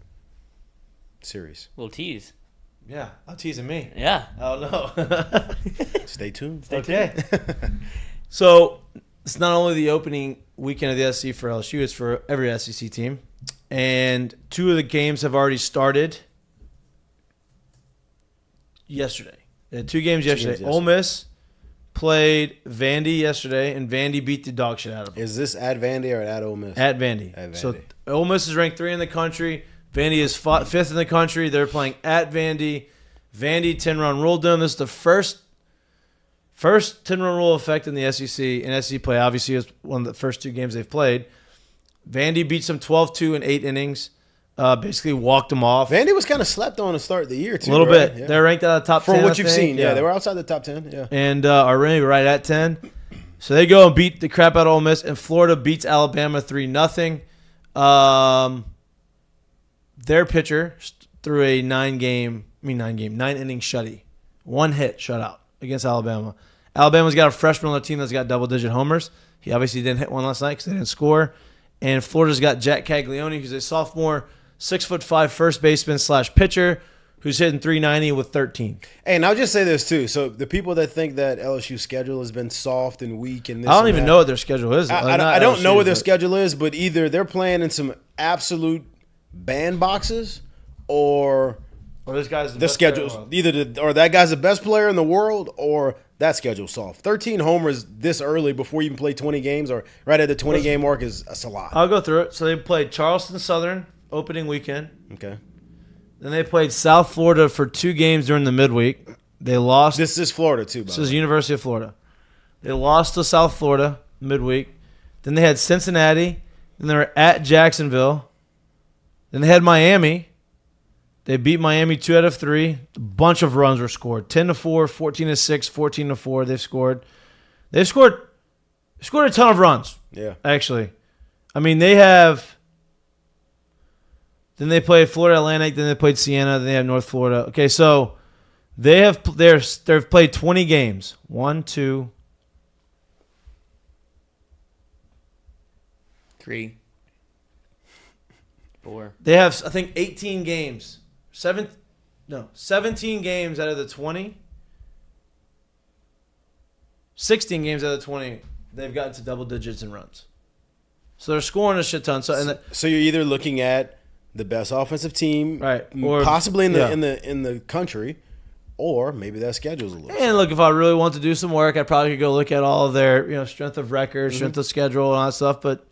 Series. Little tease. Yeah, I'm teasing me. Yeah. Oh, no. Stay tuned. Okay. So it's not only the opening weekend of the SEC for LSU, it's for every SEC team. And 2 of the games have already started yesterday. They had 2 games yesterday. Ole Miss played Vandy yesterday, and Vandy beat the dog shit out of them. Is this at Vandy or at Ole Miss? At Vandy. At Vandy. So Ole Miss is ranked 3 in the country. Vandy is 5th in the country. They're playing at Vandy. Vandy 10-run rule done. This is the first 10-run rule effect in the SEC. And SEC play obviously is one of the first 2 games they've played. Vandy beats them 12-2 in 8 innings. Basically walked them off. Vandy was kind of slept on to start the year too. A little right? bit. Yeah. They're ranked out of the top 10. For what I you've think. seen. Yeah, they were outside the top 10. Yeah. And are really right at 10. So they go and beat the crap out of Ole Miss. And Florida beats Alabama 3-0. Their pitcher threw a 9-inning shutty. 1 hit shutout against Alabama. Alabama's got a freshman on their team that's got double-digit homers. He obviously didn't hit one last night because they didn't score. And Florida's got Jack Caglione, who's a sophomore, 6'5" first baseman / pitcher, who's hitting 390 with 13. Hey, and I'll just say this too. So the people that think that LSU's schedule has been soft and weak and this I don't and even that, know what their schedule is. I don't know what their schedule is, but either they're playing in some absolute bandboxes or this guy's the schedule's or that guy's the best player in the world or that schedule's soft. 13 homers this early before you even play 20 games or right at the 20-game mark that's a lot. I'll go through it. So they played Charleston Southern opening weekend. Okay. Then they played South Florida for 2 games during the midweek. They lost. This is Florida too, by This the is way. University of Florida. They lost to South Florida midweek. Then they had Cincinnati. Then they were at Jacksonville. Then they had Miami. They beat Miami 2 out of 3. A bunch of runs were scored. 10-4, 14-6, 14-4. They've scored a ton of runs. Yeah. Actually. I mean, they have. Then they played Florida Atlantic. Then they played Siena. Then they have North Florida. Okay, so They've played 20 games. 1, 2, 3, 4. They have, I think, 18 games. 17 games out of the 20. 16 games out of the 20, they've gotten to double digits in runs. So they're scoring a shit ton. So you're either looking at the best offensive team, right, or possibly in the country, or maybe that schedule's a little. And look, if I really want to do some work, I probably could go look at all of their, strength of record, strength of schedule, and all that stuff. But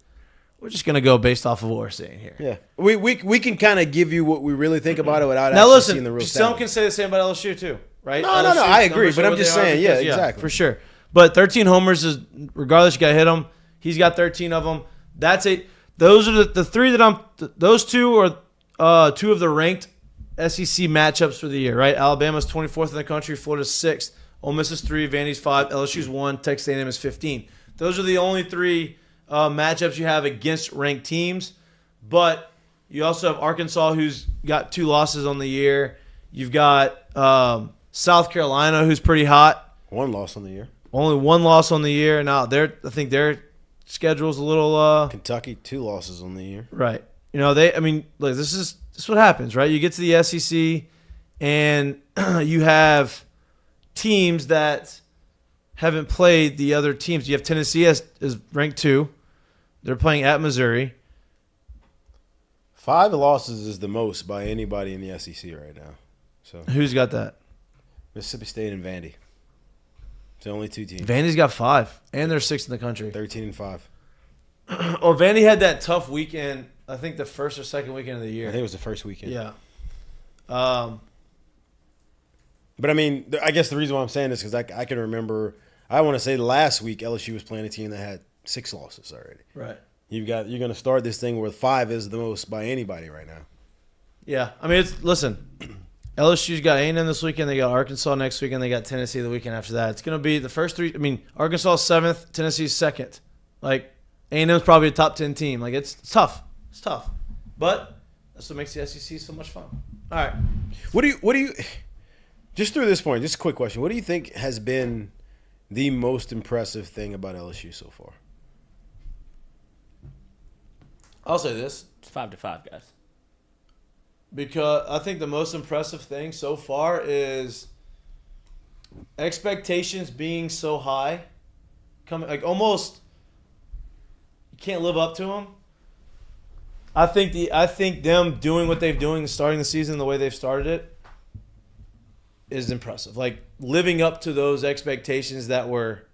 we're just gonna go based off of what we're seeing here. Yeah, we can kind of give you what we really think about it without now actually seeing the real. Some can say the same about LSU too, right? No, I agree, but I'm just saying, exactly, for sure. But 13 homers is, regardless, you got to hit him. He's got 13 of them. That's it. Those are the three that those two are two of the ranked SEC matchups for the year, right? Alabama's 24th in the country, Florida's 6th, Ole Miss is 3, Vandy's 5, LSU's 1, Texas A&M is 15. Those are the only three matchups you have against ranked teams. But you also have Arkansas, who's got 2 losses on the year. You've got South Carolina, who's pretty hot. 1 loss on the year. Only 1 loss on the year. Now I think their schedule's a little Kentucky 2 losses on the year. Right. Look, this is what happens, right? You get to the SEC and you have teams that haven't played the other teams. You have Tennessee is ranked 2. They're playing at Missouri. 5 losses is the most by anybody in the SEC right now. So who's got that? Mississippi State and Vandy. It's the only 2 teams. Vandy's got 5, and they're 6th in the country. 13-5. Oh, Vandy had that tough weekend. I think the first or second weekend of the year. I think it was the first weekend. Yeah. But I mean, I guess the reason why I'm saying this is because I can remember. I want to say last week LSU was playing a team that had 6 losses already. Right. You're going to start this thing where 5 is the most by anybody right now. Yeah. I mean, LSU's got A&M this weekend. They got Arkansas next weekend. They got Tennessee the weekend after that. It's going to be the first 3. I mean, Arkansas 7th, Tennessee's 2nd. Like, A&M's probably a top 10 team. Like, it's tough. It's tough. But that's what makes the SEC so much fun. All right. What do you just through this point, just a quick question. What do you think has been the most impressive thing about LSU so far? I'll say this. It's 5-5, guys. Because I think the most impressive thing so far is expectations being so high, like almost you can't live up to them. I think them doing what they've doing, starting the season the way they've started it, is impressive. Like living up to those expectations that were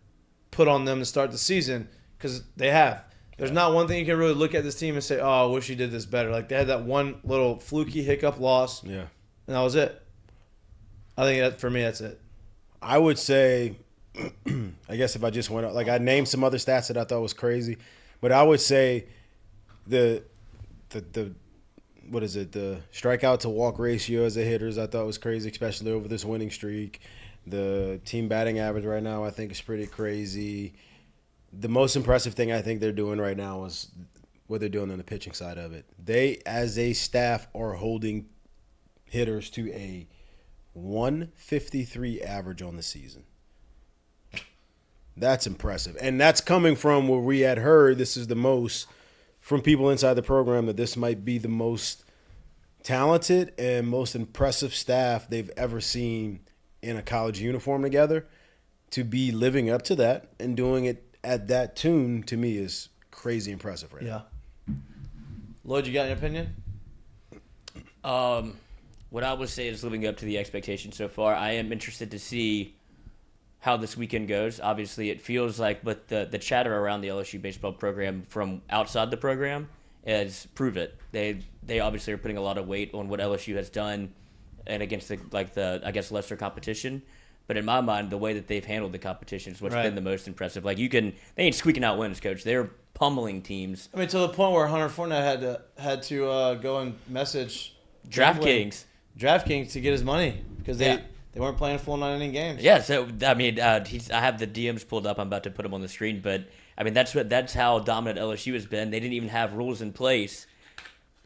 put on them to start the season, because they have. There's not one thing you can really look at this team and say, "Oh, I wish you did this better." Like they had that one little fluky hiccup loss, yeah, and that was it. I think that for me, that's it. I would say, I guess if I just went like I named some other stats that I thought was crazy, but I would say the what is it? The strikeout to walk ratio as a hitters I thought was crazy, especially over this winning streak. The team batting average right now I think is pretty crazy. The most impressive thing I think they're doing right now is what they're doing on the pitching side of it. They, as a staff, are holding hitters to a 153 average on the season. That's impressive. And that's coming from where we had heard this is the most from people inside the program that this might be the most talented and most impressive staff they've ever seen in a college uniform together. To be living up to that and doing it at that tune, to me, is crazy impressive right now. Yeah. Lloyd, you got an opinion? What I would say is living up to the expectations so far. I am interested to see how this weekend goes. Obviously, it feels like, but the chatter around the LSU baseball program from outside the program is prove it. They obviously are putting a lot of weight on what LSU has done and against the I guess lesser competition. But in my mind, the way that they've handled the competition is what's been the most impressive. Like they ain't squeaking out wins, coach. They're pummeling teams. I mean, to the point where Hunter Fournette had to go and message DraftKings to get his money because they weren't playing full 9-inning games. Yeah, so I mean, I have the DMs pulled up. I'm about to put them on the screen, but I mean that's how dominant LSU has been. They didn't even have rules in place.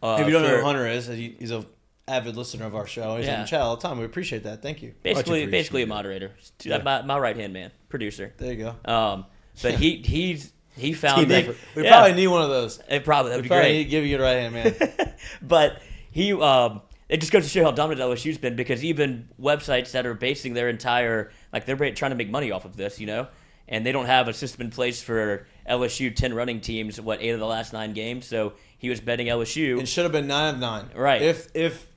If you don't know who Hunter is, he's a avid listener of our show. He's Yeah. in the chat all the time. We appreciate that. Thank you. Basically a moderator. My right hand man, producer. There you go. But he found that We probably need one of those. that'd be Probably great. need to give you a right hand man. But it just goes to show how dominant LSU's been, because even websites that are basing their entire, like, they're trying to make money off of this, and they don't have a system in place for LSU 10 running teams, 8 of the last 9 games. So he was betting LSU. It should have been 9 of 9. Right. If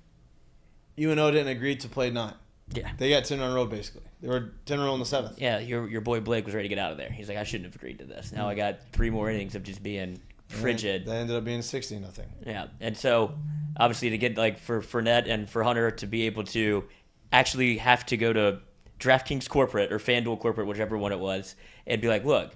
UNO didn't agree to play 9. Yeah. They got 10 on road, basically. They were 10 roll in the 7th. Yeah, your boy Blake was ready to get out of there. He's like, I shouldn't have agreed to this. Now I got 3 more innings of just being frigid. They ended up being 60-0. Yeah, and so obviously to get, like, for Fournette and for Hunter to be able to actually have to go to DraftKings corporate or FanDuel corporate, whichever one it was, and be like, look,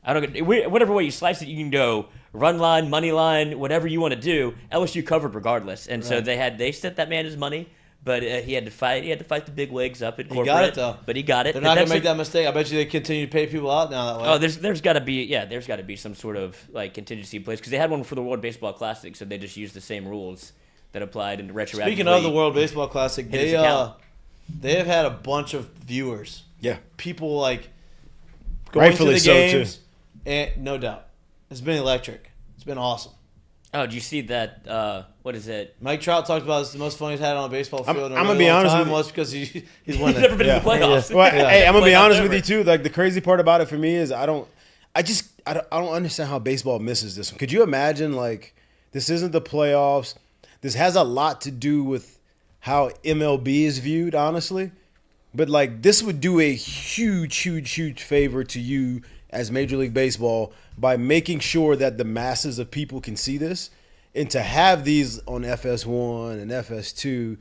I don't whatever way you slice it, you can go run line, money line, whatever you want to do. LSU covered regardless, and so they sent that man his money. But he had to fight. He had to fight the big wigs up at corporate. He got it though. But he got it. They're not gonna make that mistake. I bet you they continue to pay people out now that way. Oh, there's got to be some sort of, like, contingency in place, because they had one for the World Baseball Classic, so they just used the same rules that applied in retroactively. Speaking of the World Baseball Classic, they have had a bunch of viewers. Yeah, people like going rightfully to the games, too. And no doubt, it's been electric. It's been awesome. Oh, do you see that? What is it? Mike Trout talked about it's the most fun he's had on a baseball field. I'm gonna be honest with you. Was because he's winning. He's never been in the playoffs. Yeah. Well, hey, I'm gonna be honest with you too. Like, the crazy part about it for me is I don't understand how baseball misses this one. Could you imagine, like, this isn't the playoffs? This has a lot to do with how MLB is viewed, honestly. But, like, this would do a huge favor to you as Major League Baseball by making sure that the masses of people can see this. And to have these on FS1 and FS2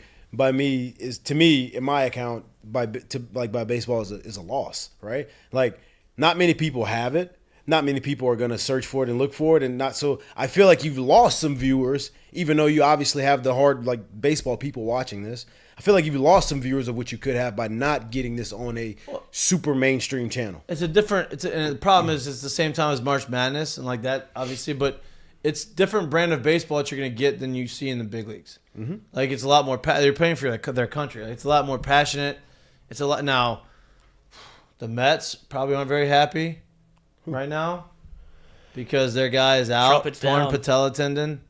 to me in my account by baseball is a loss, right? Like, not many people have it. Not many people are going to search for it and look for it, and not so. I feel like you've lost some viewers, even though you obviously have the hard, like, baseball people watching this. I feel like you've lost some viewers of what you could have by not getting this on a super mainstream channel. It's a different. And the problem is it's the same time as March Madness and like that, obviously, but it's different brand of baseball that you're going to get than you see in the big leagues. Mm-hmm. Like, it's a lot more. They're paying for their country. Like, it's a lot more passionate. It's a lot now. The Mets probably aren't very happy right now because their guy is out, Trumpets torn down. patella tendon,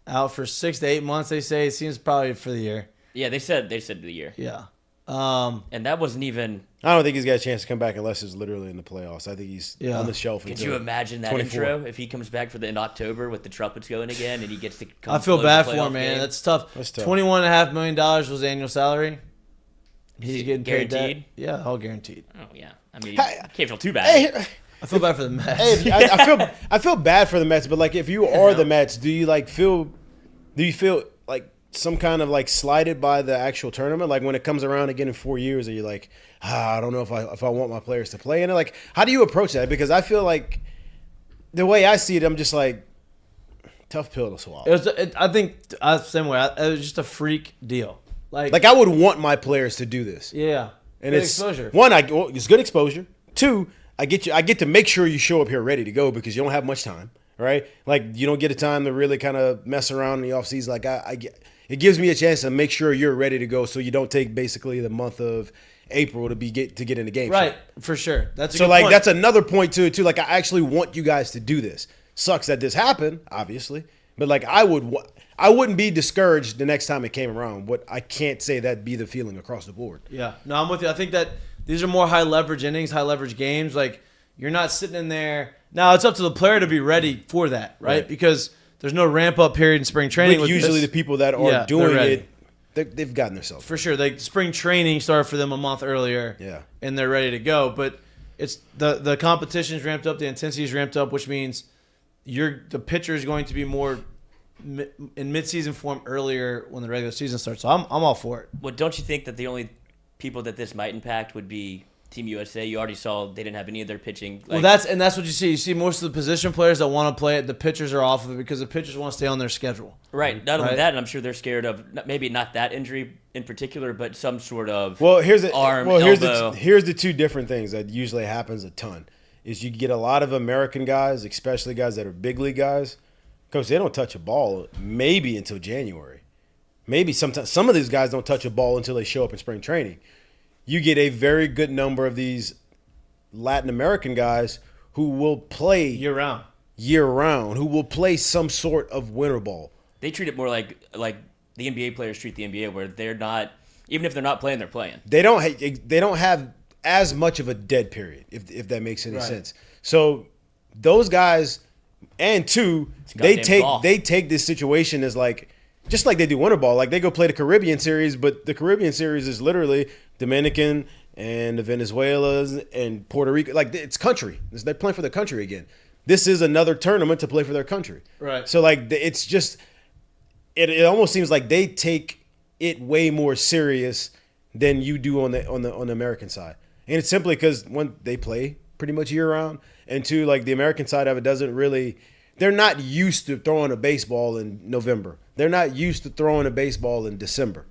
out for 6 to 8 months. They say it seems probably for the year. Yeah, they said the year. Yeah, and that wasn't even. I don't think he's got a chance to come back unless it's literally in the playoffs. I think he's on the shelf. Could you imagine that 24. intro if he comes back in October with the trumpets going again and he gets to come? I feel close bad the for playoff him, man. game? That's tough. That's tough. $21.5 million was annual salary. He's getting paid guaranteed? that. Yeah, all guaranteed. Oh yeah, I mean, you can't feel too bad. I feel bad for the Mets. Hey, I feel bad for the Mets, but, like, if you are the Mets, do you feel like some kind of, like, slighted by the actual tournament? Like, when it comes around again in 4 years, are you like, I don't know if I want my players to play in it? Like, how do you approach that? Because I feel like the way I see it, I'm just like, tough pill to swallow. I think same way. It was just a freak deal. Like, I would want my players to do this. Yeah, And good it's exposure. One, it's good exposure. Two, I get to make sure you show up here ready to go because you don't have much time, right? Like, you don't get a time to really kind of mess around in the offseason. Like, it gives me a chance to make sure you're ready to go, so you don't take basically the month of April to get in the game. Right, for sure. That's a so good like point. that's another point to it too. Like, I actually want you guys to do this. Sucks that this happened, obviously, but, like, I wouldn't be discouraged the next time it came around. But I can't say that'd be the feeling across the board. Yeah, no, I'm with you. I think that these are more high leverage innings, high leverage games. Like, you're not sitting in there. Now it's up to the player to be ready for that, right? Because there's no ramp up period in spring training. But usually the people that are doing ready. it, they've gotten themselves for sure. Like, spring training started for them a month earlier. Yeah, and they're ready to go. But it's the competition's ramped up, the intensity's ramped up, which means the pitcher is going to be more in mid-season form earlier when the regular season starts. So I'm all for it. Well, don't you think that the only people that this might impact would be Team USA? You already saw they didn't have any of their pitching. Well, that's what you see. You see most of the position players that want to play it. The pitchers are off of it because the pitchers want to stay on their schedule. Right. Not only that, and I'm sure they're scared of maybe not that injury in particular, but some sort of arm, elbow. Here's the two different things that usually happens a ton. Is you get a lot of American guys, especially guys that are big league guys. Coach, they don't touch a ball maybe until January. maybe sometimes some of these guys don't touch a ball until they show up in spring training. You get a very good number of these Latin American guys who will play year round, who will play some sort of winter ball. They treat it more like the NBA players treat the NBA, where they're not, even if they're not playing, they're playing. They don't have as much of a dead period, if that makes any sense. So those guys, and two, they take this situation as like, just like they do winter ball. Like they go play the Caribbean series, but the Caribbean series is literally Dominican and the Venezuelans and Puerto Rico. Like it's country. They're playing for their country again. This is another tournament to play for their country. Right. So like it's just, it almost seems like they take it way more serious than you do on the American side. And it's simply because one, they play pretty much year round, and two, like the American side of it doesn't really, they're not used to throwing a baseball in November. They're not used to throwing a baseball in December.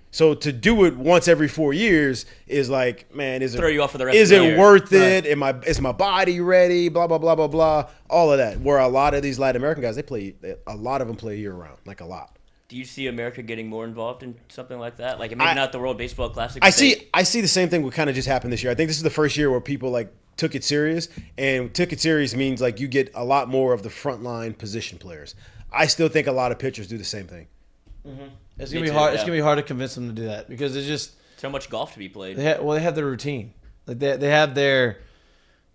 So to do it once every 4 years is like, man, is it throw you off for the rest is of the it year. worth it? Is my body ready? Blah blah blah blah blah. All of that. Where a lot of these Latin American guys, a lot of them play year round, like a lot. Do you see America getting more involved in something like that? Like maybe not the World Baseball Classic. I see the same thing what kind of just happened this year. I think this is the first year where people like took it serious, and took it serious means like you get a lot more of the frontline position players. I still think a lot of pitchers do the same thing. Mm-hmm. It's gonna be hard. Yeah. It's gonna be hard to convince them to do that because it's just so much golf to be played. They have their routine. Like they have their,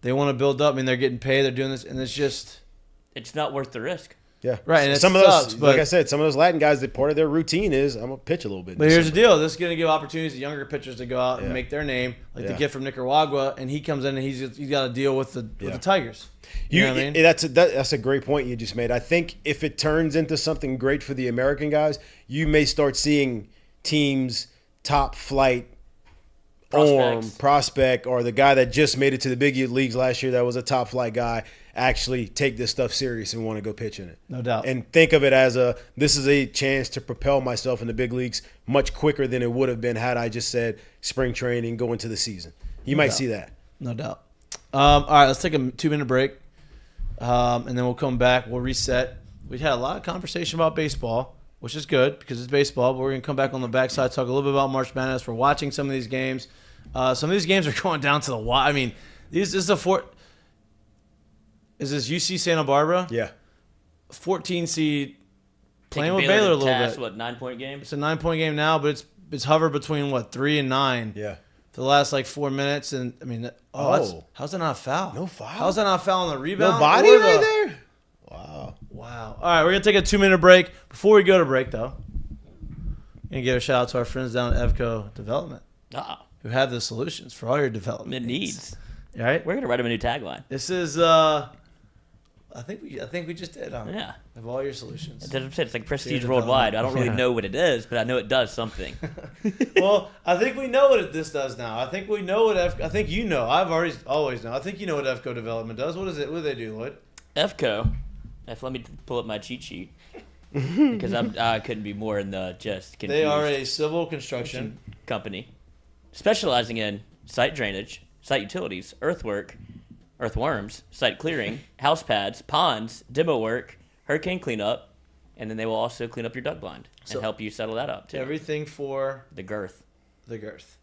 they want to build up. I mean, they're getting paid. They're doing this, and it's not worth the risk. Yeah, right. And some of those, like I said, some of those Latin guys, that part of their routine is I'm gonna pitch a little bit. But here's the deal: this is gonna give opportunities to younger pitchers to go out and make their name, like the kid from Nicaragua, and he comes in and he's got to deal with the Tigers. You know what I mean? That's a great point you just made. I think if it turns into something great for the American guys, you may start seeing teams top flight prospect or the guy that just made it to the big leagues last year that was a top flight guy actually take this stuff serious and want to go pitch in it. No doubt. And think of it as this is a chance to propel myself in the big leagues much quicker than it would have been had I just said spring training, go into the season. You might see that. No doubt. All right, let's take a 2-minute break, and then we'll come back. We'll reset. We had a lot of conversation about baseball, which is good because it's baseball, but we're going to come back on the backside, talk a little bit about March Madness. We're watching some of these games. Some of these games are going down to the wire. I mean, this is the Is this UC Santa Barbara? Yeah. 14 seed playing with Baylor a little bit. What, 9-point game? It's a 9-point game now, but it's hovered between 3 and 9. Yeah. For the last 4 minutes, and I mean, how's that not a foul? No foul. How's that not a foul on the rebound? No body right there. Wow. All right, we're gonna take a 2-minute break. Before we go to break, though, I'm gonna give a shout out to our friends down at Evco Development, who have the solutions for all your development needs. All right, we're gonna write them a new tagline. This is I think we just did. Yeah. Of all your solutions. It's like prestige worldwide. I don't really know what it is, but I know it does something. Well, I think we know what this does now. I think we know what I think you know. I've always known. I think you know what EFCO Development does. What is it? What do they do, Lloyd? EFCO. Let me pull up my cheat sheet because I couldn't be more in the just confused. They are a civil construction company specializing in site drainage, site utilities, earthworms, site clearing, house pads, ponds, demo work, hurricane cleanup, and then they will also clean up your duck blind and help you settle that up too. Everything for the girth. Big earth.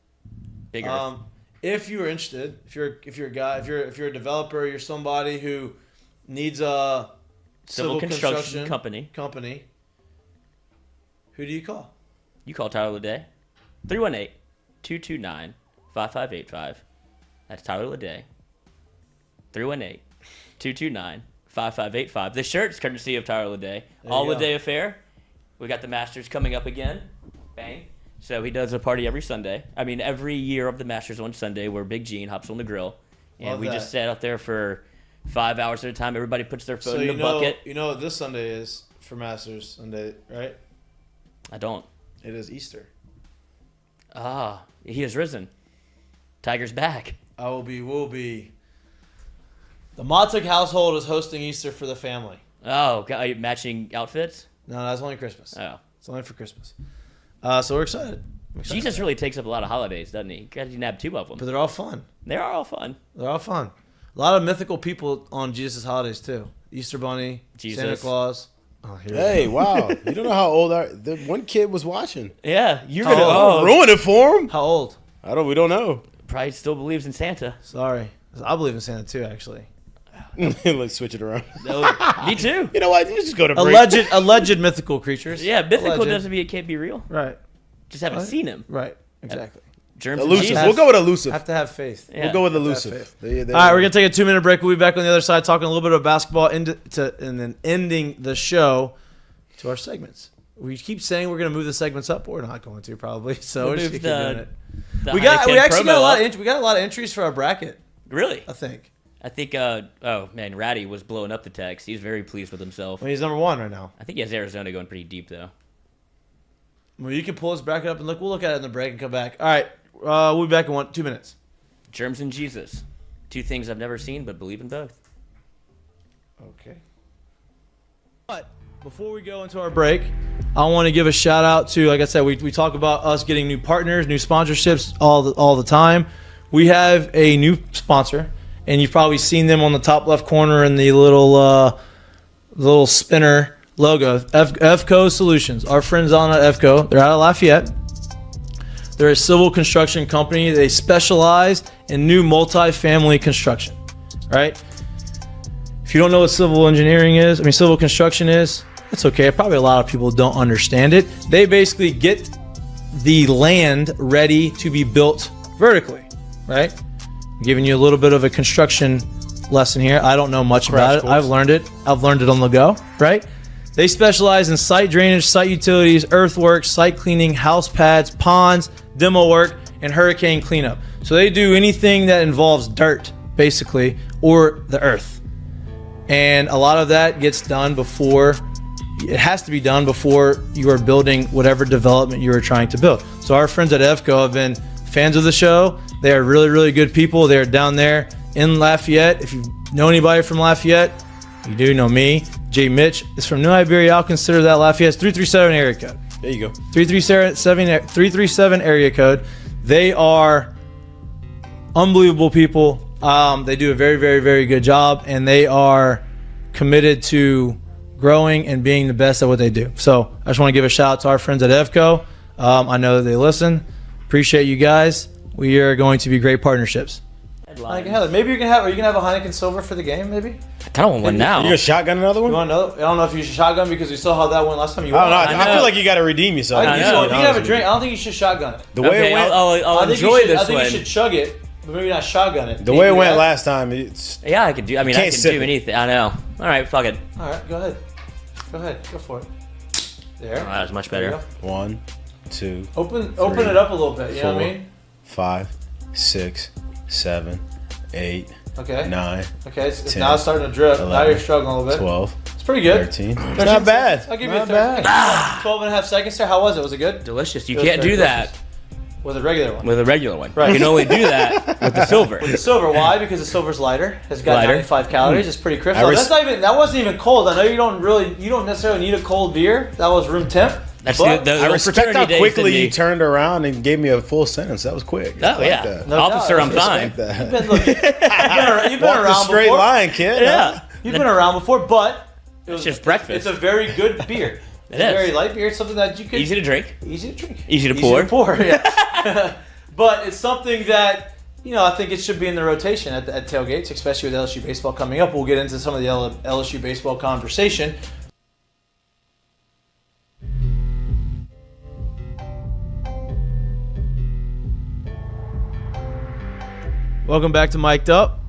If you're interested, if you're a guy, if you're a developer, you're somebody who needs a civil construction company, who do you call? You call Tyler Leday. 318-229-5585. That's Tyler Leday. 318-229-5585. The shirt's courtesy of Tyler Leday. All Leday Affair. We got the Masters coming up again. Bang. So he does a party every Sunday. I mean, every year of the Masters on Sunday where Big Gene hops on the grill. And we just sat out there for 5 hours at a time. Everybody puts their phone in a bucket. You know what this Sunday is for Masters Sunday, right? I don't. It is Easter. He has risen. Tiger's back. Will be. The Mahtook household is hosting Easter for the family. Oh, matching outfits? No, that's only Christmas. Oh. It's only for Christmas. So we're excited. Jesus really takes up a lot of holidays, doesn't he? You nab 2 of them. But they're all fun. They are all fun. They're all fun. A lot of mythical people on Jesus' holidays, too. Easter Bunny, Jesus. Santa Claus. Hey, wow. You don't know how old the one kid was watching. Yeah, you're How gonna Ruin it for him. How old? We don't know. probably still believes in Santa. Sorry. I believe in Santa too, actually. Let's switch it around. No, me too. You know what? Let's just go to break. Alleged mythical creatures. Yeah, mythical Alleged. doesn't mean it can't be real. Right. Just haven't seen him. Right. Exactly. Germs and Elusive. Jesus. We'll go with elusive. Have to have faith. Yeah. We'll go with Have elusive. faith. There All right, you we're go. gonna take a 2-minute break. We'll be back on the other side talking a little bit of basketball, and then ending the show to our segments. We keep saying we're gonna move the segments up. We're not going to probably. So we're just moved gonna keep doing it. The We actually Heineken got a lot promo of we got a lot of entries for our bracket. Really? I think. I think. Oh man, Ratty was blowing up the text. He's very pleased with himself. Well, he's number 1 right now. I think he has Arizona going pretty deep though. Well, you can pull his bracket up and look. We'll look at it in the break and come back. All right, we'll be back in 2 minutes. Germs and Jesus. 2 things I've never seen, but believe in both. Okay. But before we go into our break, I want to give a shout out to, like I said, we talk about us getting new partners, new sponsorships all the time. We have a new sponsor, and you've probably seen them on the top left corner in the little spinner logo. FCO Solutions. Our friends on at FCO, they're out of Lafayette. They're a civil construction company. They specialize in new multi-family construction, right? If you don't know what civil construction is, it's okay. Probably a lot of people don't understand it. They basically get the land ready to be built vertically, right? I'm giving you a little bit of a construction lesson here. I don't know much about it. I've learned it on the go, right? They specialize in site drainage, site utilities, earthworks, site cleaning, house pads, ponds, demo work, and hurricane cleanup. So they do anything that involves dirt, basically, or the earth. And a lot of that gets done before, it has to be done before you are building whatever development you are trying to build. So our friends at EFCO have been fans of the show. They are really, really good people. They're down there in Lafayette. If you know anybody from Lafayette, you do know me. Mitch is from New Iberia. I'll consider that Lafayette's 337 area code. There you go. 337 area code. They are unbelievable people. They do a very, very, very good job, and they are committed to growing and being the best at what they do. So I just want to give a shout out to our friends at EFCO. I know that they listen. Appreciate you guys. We are going to be great partnerships. Maybe you're gonna have. Are you gonna have a Heineken Silver for the game? Maybe. I kind of want one now. You gonna shotgun another one? You want another? I don't know if you should shotgun because we saw how that went last time. You I don't know. won. I feel like you got to redeem yourself. You can have a drink. I don't think you should shotgun it. The way it went, I'll enjoy this I think one. you should chug it, but maybe not shotgun it. the way it went last time, it's Yeah, I can do. I mean, I Can't can sip do it. anything. I know. All right, fuck it. All right, go ahead. Go for it. There. All right, that's much There you better. go. 1, 2, Open it up a little bit. You know what I 4, mean? 5, 6, 7, 8, Okay. 9, Okay. So 10, now it's starting to drip. Now 11, you're struggling a little bit. 12, It's pretty good. 13. It's not bad. I'll give you Not a bad. 12 and a half seconds there. How was it? Was it good? Delicious. You It was can't very do that delicious. With a regular one. with a regular one. Right. You can only do that with the silver. The silver, why? Because the silver's lighter. It's got Lighter. 95 calories. It's pretty crisp. I No, res- that wasn't even cold. I know you don't necessarily need a cold beer. That was room temp. That's But the I respect fraternity how days quickly in you me. turned around and gave me a full sentence. That was quick. I Oh like yeah, that. No officer, doubt. I'm fine. Respect that. You've been, look, you've been Walk the around straight before. line, kid. Yeah, You've been around before, but it's just breakfast. it's a very good beer. It's It a is. very light beer. It's something that you could Easy to drink. easy to drink, Easy to pour. Yeah. But it's something that I think it should be in the rotation at tailgates, especially with LSU baseball coming up. We'll get into some of the LSU baseball conversation. Welcome back to Mik'd Up.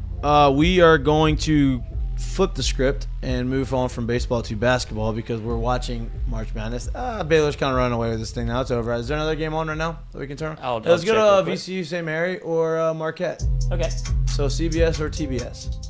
We are going to flip the script and move on from baseball to basketball because we're watching March Madness. Baylor's kind of running away with this thing now. It's over. Is there another game on right now that we can turn on? Let's go check to real quick. VCU St. Mary or Marquette. Okay. So CBS or TBS.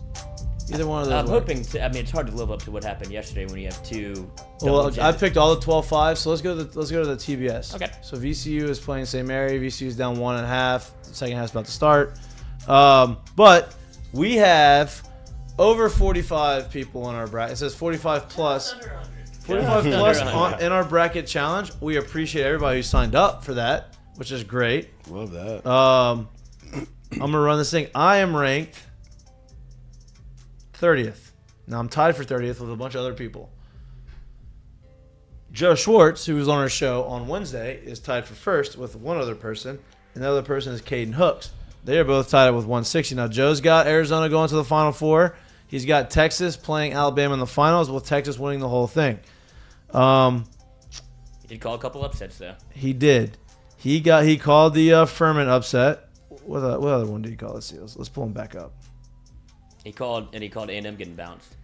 Either one of those. I'm work. hoping. I mean, it's hard to live up to what happened yesterday when you have two. Well, double I digit- picked all the 12-5, so let's go to the TBS. Okay. So VCU is playing St. Mary. VCU is down 1.5. The second half's about to start. But we have over 45 people in our bracket. It says 45 plus. 45 plus in our bracket challenge. We appreciate everybody who signed up for that, which is great. Love that. I'm gonna run this thing. I am ranked 30th. Now I'm tied for 30th with a bunch of other people. Joe Schwartz, who was on our show on Wednesday, is tied for first with one other person, and the other person is Caden Hooks. They are both tied up with 160. Now, Joe's got Arizona going to the Final Four. He's got Texas playing Alabama in the finals, with Texas winning the whole thing. He did call a couple upsets, though. He did. He called the Furman upset. What other one did he call? Let's see. Let's pull him back up. He called A&M getting bounced.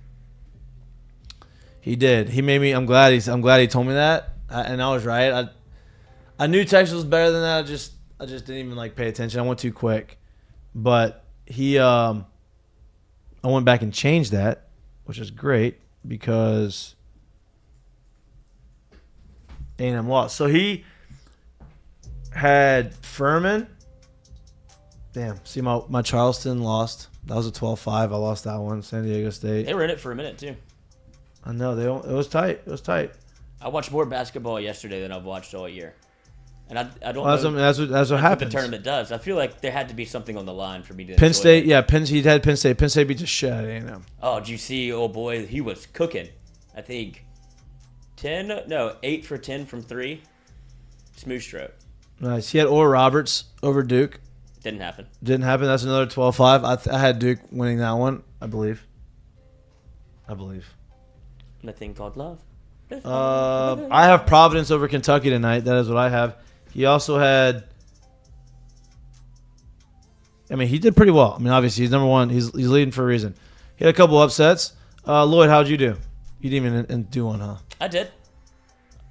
He did. He made me. I'm glad he told me that, and I was right. I knew Texas was better than that. I just didn't even pay attention. I went too quick, but I went back and changed that, which is great because A&M lost. So he had Furman. Damn. See, my Charleston lost. That was a 12-5. I lost that one. San Diego State. They were in it for a minute, too. I know. It was tight. It was tight. I watched more basketball yesterday than I've watched all year. And I don't know. That's what happens. The tournament does. I feel like there had to be something on the line for me to Penn enjoy State, it. yeah. He had Penn State. Penn State beat the shit out of A&M. Oh, did you see, oh boy, he was cooking. I think 8 for 10 from 3. Smooth stroke. Nice. He had Oral Roberts over Duke. Didn't happen. Didn't happen. That's another 12-5. I had Duke winning that one, I believe. Nothing called love. I have Providence over Kentucky tonight. That is what I have. He also had. I mean, he did pretty well. I mean, obviously he's number one. He's leading for a reason. He had a couple upsets. Lloyd, how'd you do? You didn't even do one, huh? I did.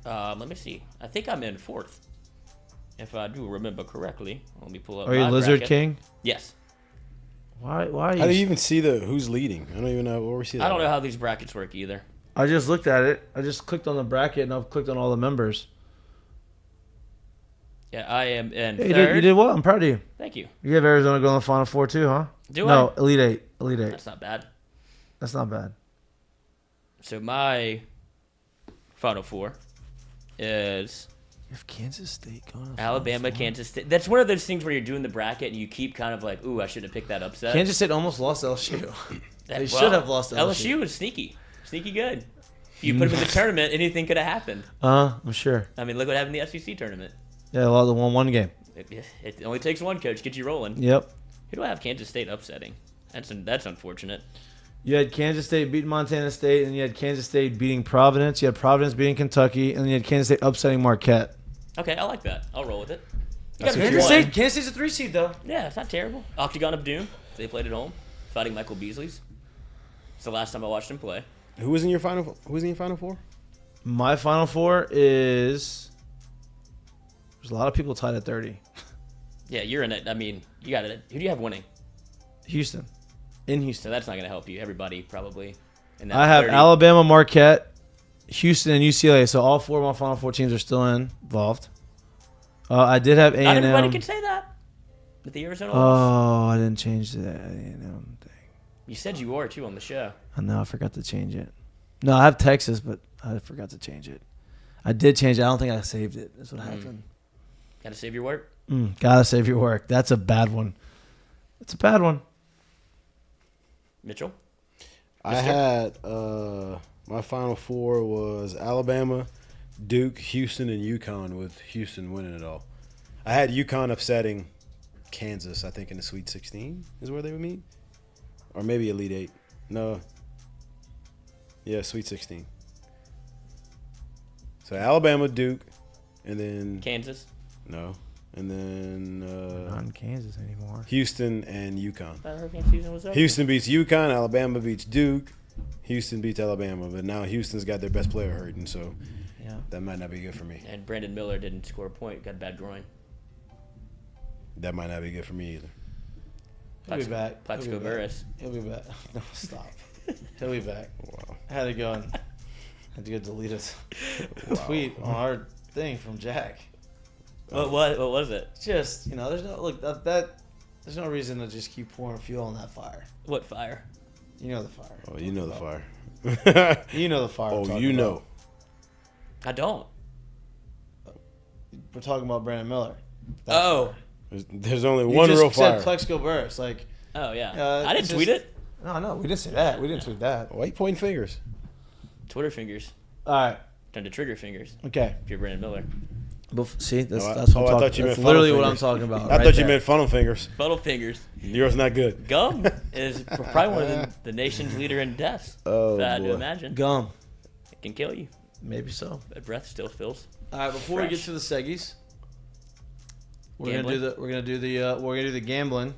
Let me see. I think I'm in 4th. If I do remember correctly. Let me pull up. Are you my Lizard bracket. King? Yes. Why are you? How do you even see who's leading? I don't even know where we see that. I don't know how these brackets work either. I just looked at it. I just clicked on the bracket and I've clicked on all the members. Yeah, I am in Hey, 3rd. you did well. I'm proud of you. Thank you. You have Arizona going to the Final Four too, huh? Do No, I? Elite Eight. Elite Eight. That's not bad. That's not bad. So my Final Four is You have Kansas State going to the Alabama, Final Four? Kansas State. That's one of those things where you're doing the bracket and you keep kind of like, ooh, I should have picked that upset. Kansas State almost lost LSU. They Well, should have lost LSU. LSU was sneaky. Sneaky good. If you put them in the tournament, anything could have happened. I'm sure. I mean, look what happened in the SEC tournament. Yeah, they won one game. It only takes one coach to get you rolling. Yep. Who do I have Kansas State upsetting? That's unfortunate. You had Kansas State beating Montana State, and you had Kansas State beating Providence. You had Providence beating Kentucky, and then you had Kansas State upsetting Marquette. Okay, I like that. I'll roll with it. Kansas State's a 3 seed though. Yeah, it's not terrible. Octagon of Doom. They played at home, fighting Michael Beasley's. It's the last time I watched him play. Who was in your final? Who was in your Final Four? My Final Four is. There's a lot of people tied at 30. Yeah, you're in it. I mean, you got it. Who do you have winning? Houston. In So Houston. that's not going to help you. Everybody probably. In that I have 30. Alabama, Marquette, Houston, and UCLA. So all 4 of my Final Four teams are still involved. I did have A&M. Not everybody can say that. With the Arizona loss. Oh, I didn't change that A&M thing. You said you were, too, on the show. I know, I forgot to change it. No, I have Texas, but I forgot to change it. I did change it. I don't think I saved it. That's what happened. Got to save your work. Gotta save your work. That's a bad one. It's a bad one. Mitchell? I had my Final Four was Alabama, Duke, Houston, and UConn, with Houston winning it all. I had UConn upsetting Kansas, I think, in the Sweet 16 is where they would meet. Or maybe Elite 8. No. Yeah, Sweet 16. So Alabama, Duke, and then... Kansas? No. And then Not in Kansas anymore. Houston and UConn. Hurricane season was over. Houston beats UConn, Alabama beats Duke, Houston beats Alabama, but now Houston's got their best player hurt, and so that might not be good for me. And Brandon Miller didn't score a point. Got a bad groin. That might not be good for me either. He'll be back. Plaxico Burress. He'll be back. No, stop. He'll be back. Wow. I had to go and had to go delete a tweet on our thing from Jack. What was it? Just there's no there's no reason to just keep pouring fuel on that fire. What fire? You know the fire. Oh, you know the fire. You know the fire. Oh, you know. I don't. We're talking about Brandon Miller. Oh. There's only You one just real fire. said Plexico Burress. Oh, yeah. I didn't it's tweet just- it. No, we didn't say that. We didn't tweet that. Why you pointing fingers? Twitter fingers. All right. Turn to trigger fingers. Okay. If you're Brandon Miller. See, that's what I'm I talking thought about. you meant That's literally funnel what I'm fingers. talking about. I right thought you there. meant funnel fingers. Funnel fingers. Yours not good. Gum is probably one of the nation's leader in deaths. Oh, if I had to boy. imagine. Gum. It can kill you. Maybe so. But breath still feels. All right, before we get Fresh. to the seggies, we're Gambling? gonna do the gambling.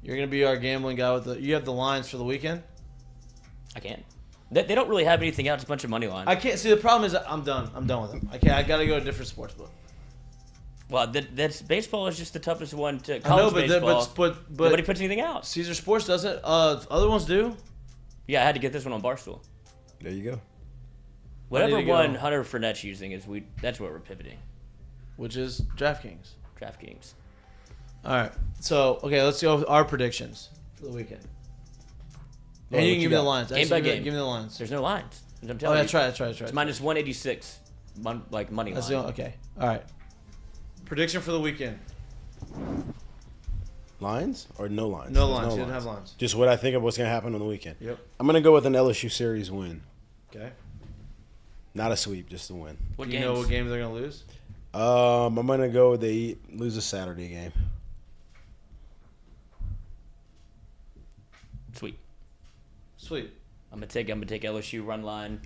You're gonna be our gambling guy with the. You have the lines for the weekend. I can't. They don't really have anything else. It's a bunch of money lines. I can't see. The problem is that I'm done. I'm done with them. I can't. I gotta go to a different sports book. Well, that's baseball is just the toughest one to I know, college but baseball. but Nobody puts anything out. Caesar Sports doesn't. Other ones do. Yeah, I had to get this one on Barstool. There you go. Whatever to go. one Hunter Fournette's using is that's what we're pivoting. Which is DraftKings. DraftKings. All right. So okay, let's go with our predictions for the weekend. Well, And you what can you give me the got? lines. Game Actually, by give me- game. Give me the lines. There's no lines. I'm Oh, telling that's you. right. That's right. That's right. It's minus 186, like money line. That's the only, okay. All right. Prediction for the weekend. Lines or no lines? No There's lines. You didn't have lines. Just what I think of what's going to happen on the weekend. Yep. I'm going to go with an LSU series win. Okay. Not a sweep, just a win. What Do games? you know what game they're gonna lose? I'm going to go with they lose a Saturday game. Sweet. Sweet. I'm gonna take LSU run line.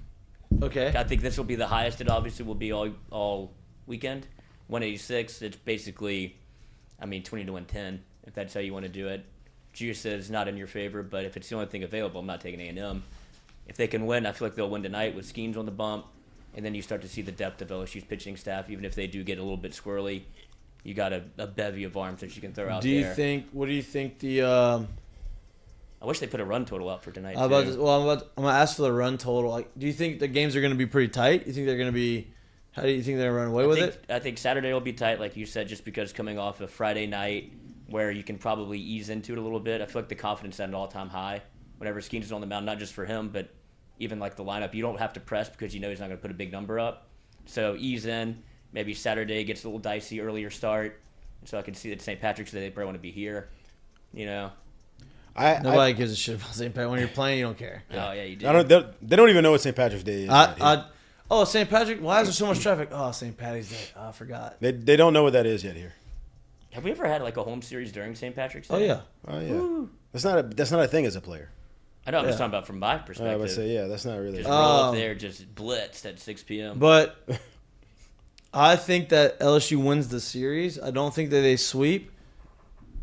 Okay. I think this will be the highest. It obviously will be all weekend. 186. It's basically, 20 to win 10 if that's how you want to do it. Juice is not in your favor, but if it's the only thing available, I'm not taking A&M. If they can win, I feel like they'll win tonight with Skeens on the bump, and then you start to see the depth of LSU's pitching staff. Even if they do get a little bit squirrely, you got a bevy of arms that you can throw out Do you there. think? What do you think the? I wish they put a run total up for tonight. I'm too. gonna ask for the run total. Like, do you think the games are gonna be pretty tight? You think they're gonna be? How do you think they're gonna run away with it? I think Saturday will be tight, like you said, just because coming off a Friday night where you can probably ease into it a little bit. I feel like the confidence is at an all-time high whenever Skeens is on the mound, not just for him, but even like the lineup. You don't have to press because you know he's not going to put a big number up. So ease in. Maybe Saturday gets a little dicey, earlier start. So I can see that St. Patrick's Day, they probably want to be here. You know? Nobody gives a shit about St. Patrick. When you're playing, you don't care. Oh, yeah, you do. They don't even know what St. Patrick's Day is. Oh, St. Patrick. Why is there so much traffic? Oh, St. Patty's Day. Oh, I forgot. They don't know what that is yet here. Have we ever had like a home series during St. Patrick's Day? Oh yeah. Oh yeah. That's not a thing as a player. I know. I'm just Yeah. talking about from my I perspective. would say that's not really. Just roll up there, just blitzed at 6 p.m. But I think that LSU wins the series. I don't think that they sweep.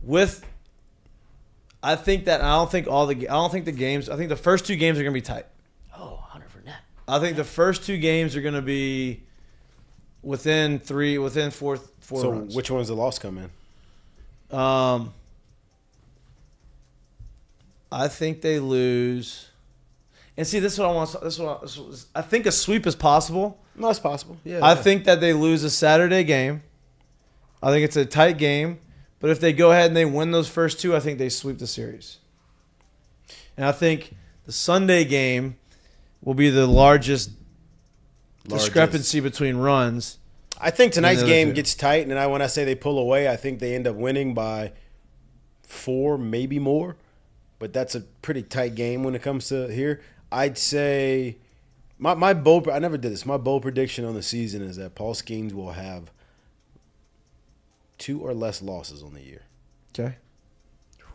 I think the games. I think the first two games are gonna be tight. Oh, Hunter Fournette. I think the first two games are gonna be within four So runs. which one's the loss come in? I think they lose. And see, this is what I want. I think a sweep is possible. No, it's possible. Yeah. I think that they lose a Saturday game. I think it's a tight game. But if they go ahead and they win those first two, I think they sweep the series. And I think the Sunday game will be the largest discrepancy between runs. I think tonight's And the other game two. gets tight, and when I say they pull away, I think they end up winning by 4, maybe more. But that's a pretty tight game when it comes to here. I'd say my bold. I never did this. My bold prediction on the season is that Paul Skeens will have 2 or less losses on the year. Okay.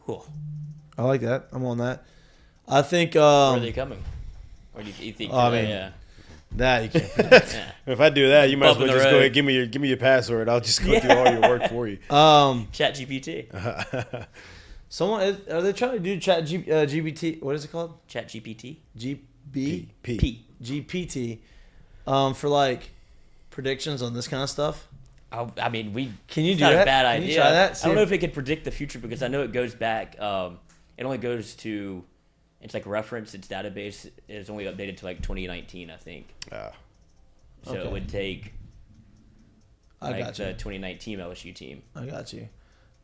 Cool. I like that. I'm on that. I think. Where are they coming? Or do you think? Yeah. That you can't predict. Yeah. If I do that, you might as Bump in well the just go road. ahead, give me your password. I'll just go through all your work for you. Chat GPT. Are they trying to do Chat GPT? What is it called? Chat GPT. GPT. For like predictions on this kind of stuff. I mean, Can you it's do not that? a bad Can idea. you try that? I don't know if it could predict the future because I know it goes back. It only goes to. It's like reference. Its database is only updated to like 2019, I think. So Okay. it would take. I Like got the you. 2019 LSU team. I got you.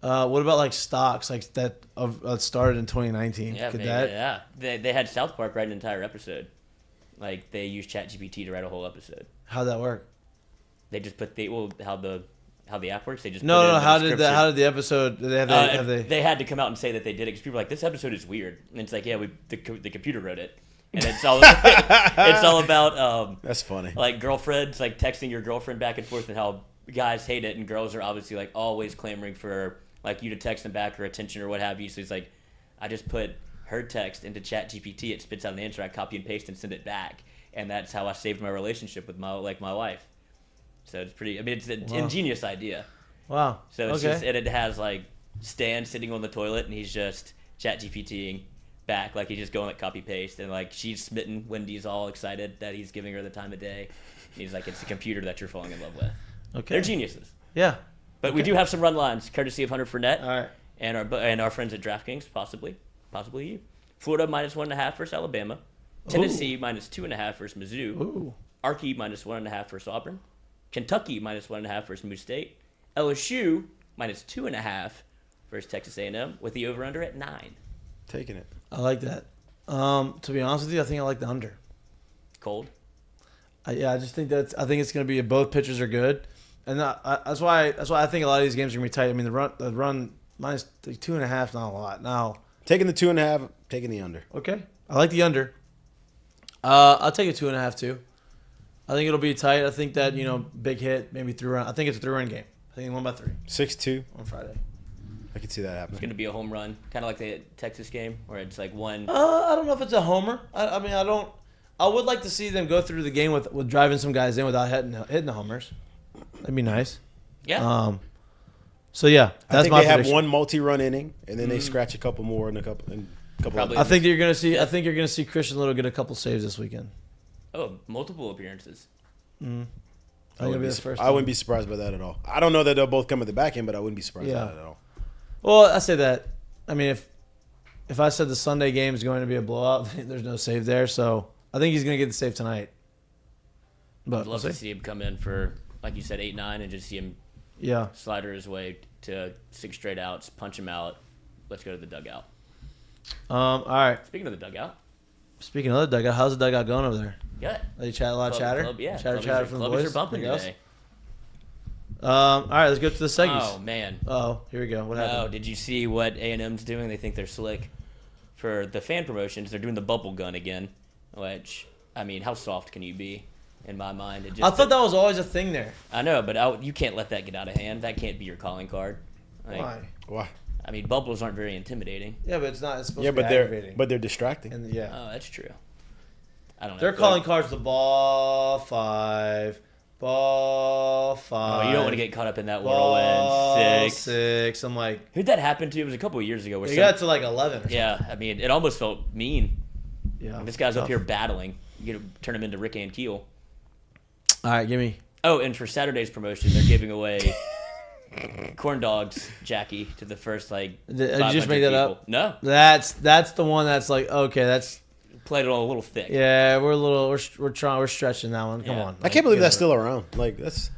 What about like stocks like that started in 2019? Yeah, Could maybe, that? yeah. They had South Park write an entire episode. Like they used ChatGPT to write a whole episode. How'd that work? They just put how the app works. They just No. put it in the How did description. how did the episode? Did they have they? They had to come out and say that they did it because people were like, this episode is weird. And it's like, yeah, the computer wrote it. And it's all about That's funny. like girlfriends, like texting your girlfriend back and forth, and how guys hate it, and girls are obviously like always clamoring for like you to text them back or attention or what have you. So it's like, I just put her text into ChatGPT, it spits out an answer, I copy and paste and send it back, and that's how I saved my relationship with my wife. So it's pretty. I mean, it's an ingenious idea. Wow. So it's just, and it has like Stan sitting on the toilet, and he's just ChatGPTing back, like he's just going like copy paste, and like she's smitten. Wendy's all excited that he's giving her the time of day. And he's like, it's the computer that you're falling in love with. Okay. They're geniuses. Yeah. But we do have some run lines, courtesy of Hunter Fournette. All right. And our friends at DraftKings, possibly you. Florida -1.5 versus Alabama. Tennessee -2.5 versus Mizzou. Ooh. Arky -1.5 versus Auburn. Kentucky -1.5 versus Moose State. LSU -2.5 versus Texas A&M, with the over/under at 9. Taking it. I like that. To be honest with you, I think I like the under. Cold. I just think I think it's going to be both pitchers are good, and that's why I think a lot of these games are going to be tight. I mean, the run -2.5 is not a lot. Now Taking the 2.5. Taking the under. okay, I like the under. I'll take a 2.5 too. I think it'll be tight. I think that big hit, maybe 3-run. I think it's a 3-run game. I think it won by 3 6-2. on Friday. I can see that It's happening. going to be a home run, kind of like the Texas game, where it's like one. I don't know if it's a homer. I mean, I don't. I would like to see them go through the game with driving some guys in without hitting the homers. That'd be nice. Yeah. So yeah, that's I think my they have prediction. one multi-run inning, and then they scratch a couple more and a couple. Probably. I think you're gonna see. I think you're gonna see Christian Little get a couple saves this weekend. Oh, multiple appearances. I think it'll be his first. I wouldn't be surprised by that at all. I don't know that they'll both come at the back end, but I wouldn't be surprised by Yeah. that at all. Well, I say that. I mean, if I said the Sunday game is going to be a blowout, there's no save there. So I think he's gonna get the save tonight. But I'd love to see him come in for, like you said, 8-9, and just see him yeah. slider his way to 6 straight outs, punch him out. Let's go to the dugout. All right. Speaking of the dugout, Speaking of the dugout, how's the dugout going over there? yeah. They chat a lot of chatter. Yeah, chatter from the clubbers boys. are bumping Anything else? today. All right, let's go to the segments. Oh man. Oh, here we go. What happened? Oh, did you see what A&M's doing? They think they're slick. For the fan promotions, they're doing the bubble gun again. Which, I mean, how soft can you be? In my mind, it just. I thought that was always a thing there. I know, but you can't let that get out of hand. That can't be your calling card. Like, Why? Why? I mean, bubbles aren't very intimidating. Yeah, but it's not. It's supposed Yeah, to be but aggravating. they're distracting. And yeah, Oh, that's true. I don't know. they're calling cards the ball 5, ball 5. Oh, you don't want to get caught up in that ball whirlwind. 6. 6. I'm like, Who'd that happen to? It was a couple of years ago. Where they some- got to like 11 or something. yeah, I mean, it almost felt mean. Yeah. This guy's up tough. here battling. You got to turn him into Rick Ankiel. All right, give me. Oh, and for Saturday's promotion, they're giving away corn dogs, Jackie, to the first like. Did you 500 just make that people. up? No, That's the one that's like, okay, that's played it all a little thick. yeah, we're stretching that one. Come Yeah. on. I can't believe Get that's it. still around. Like that's.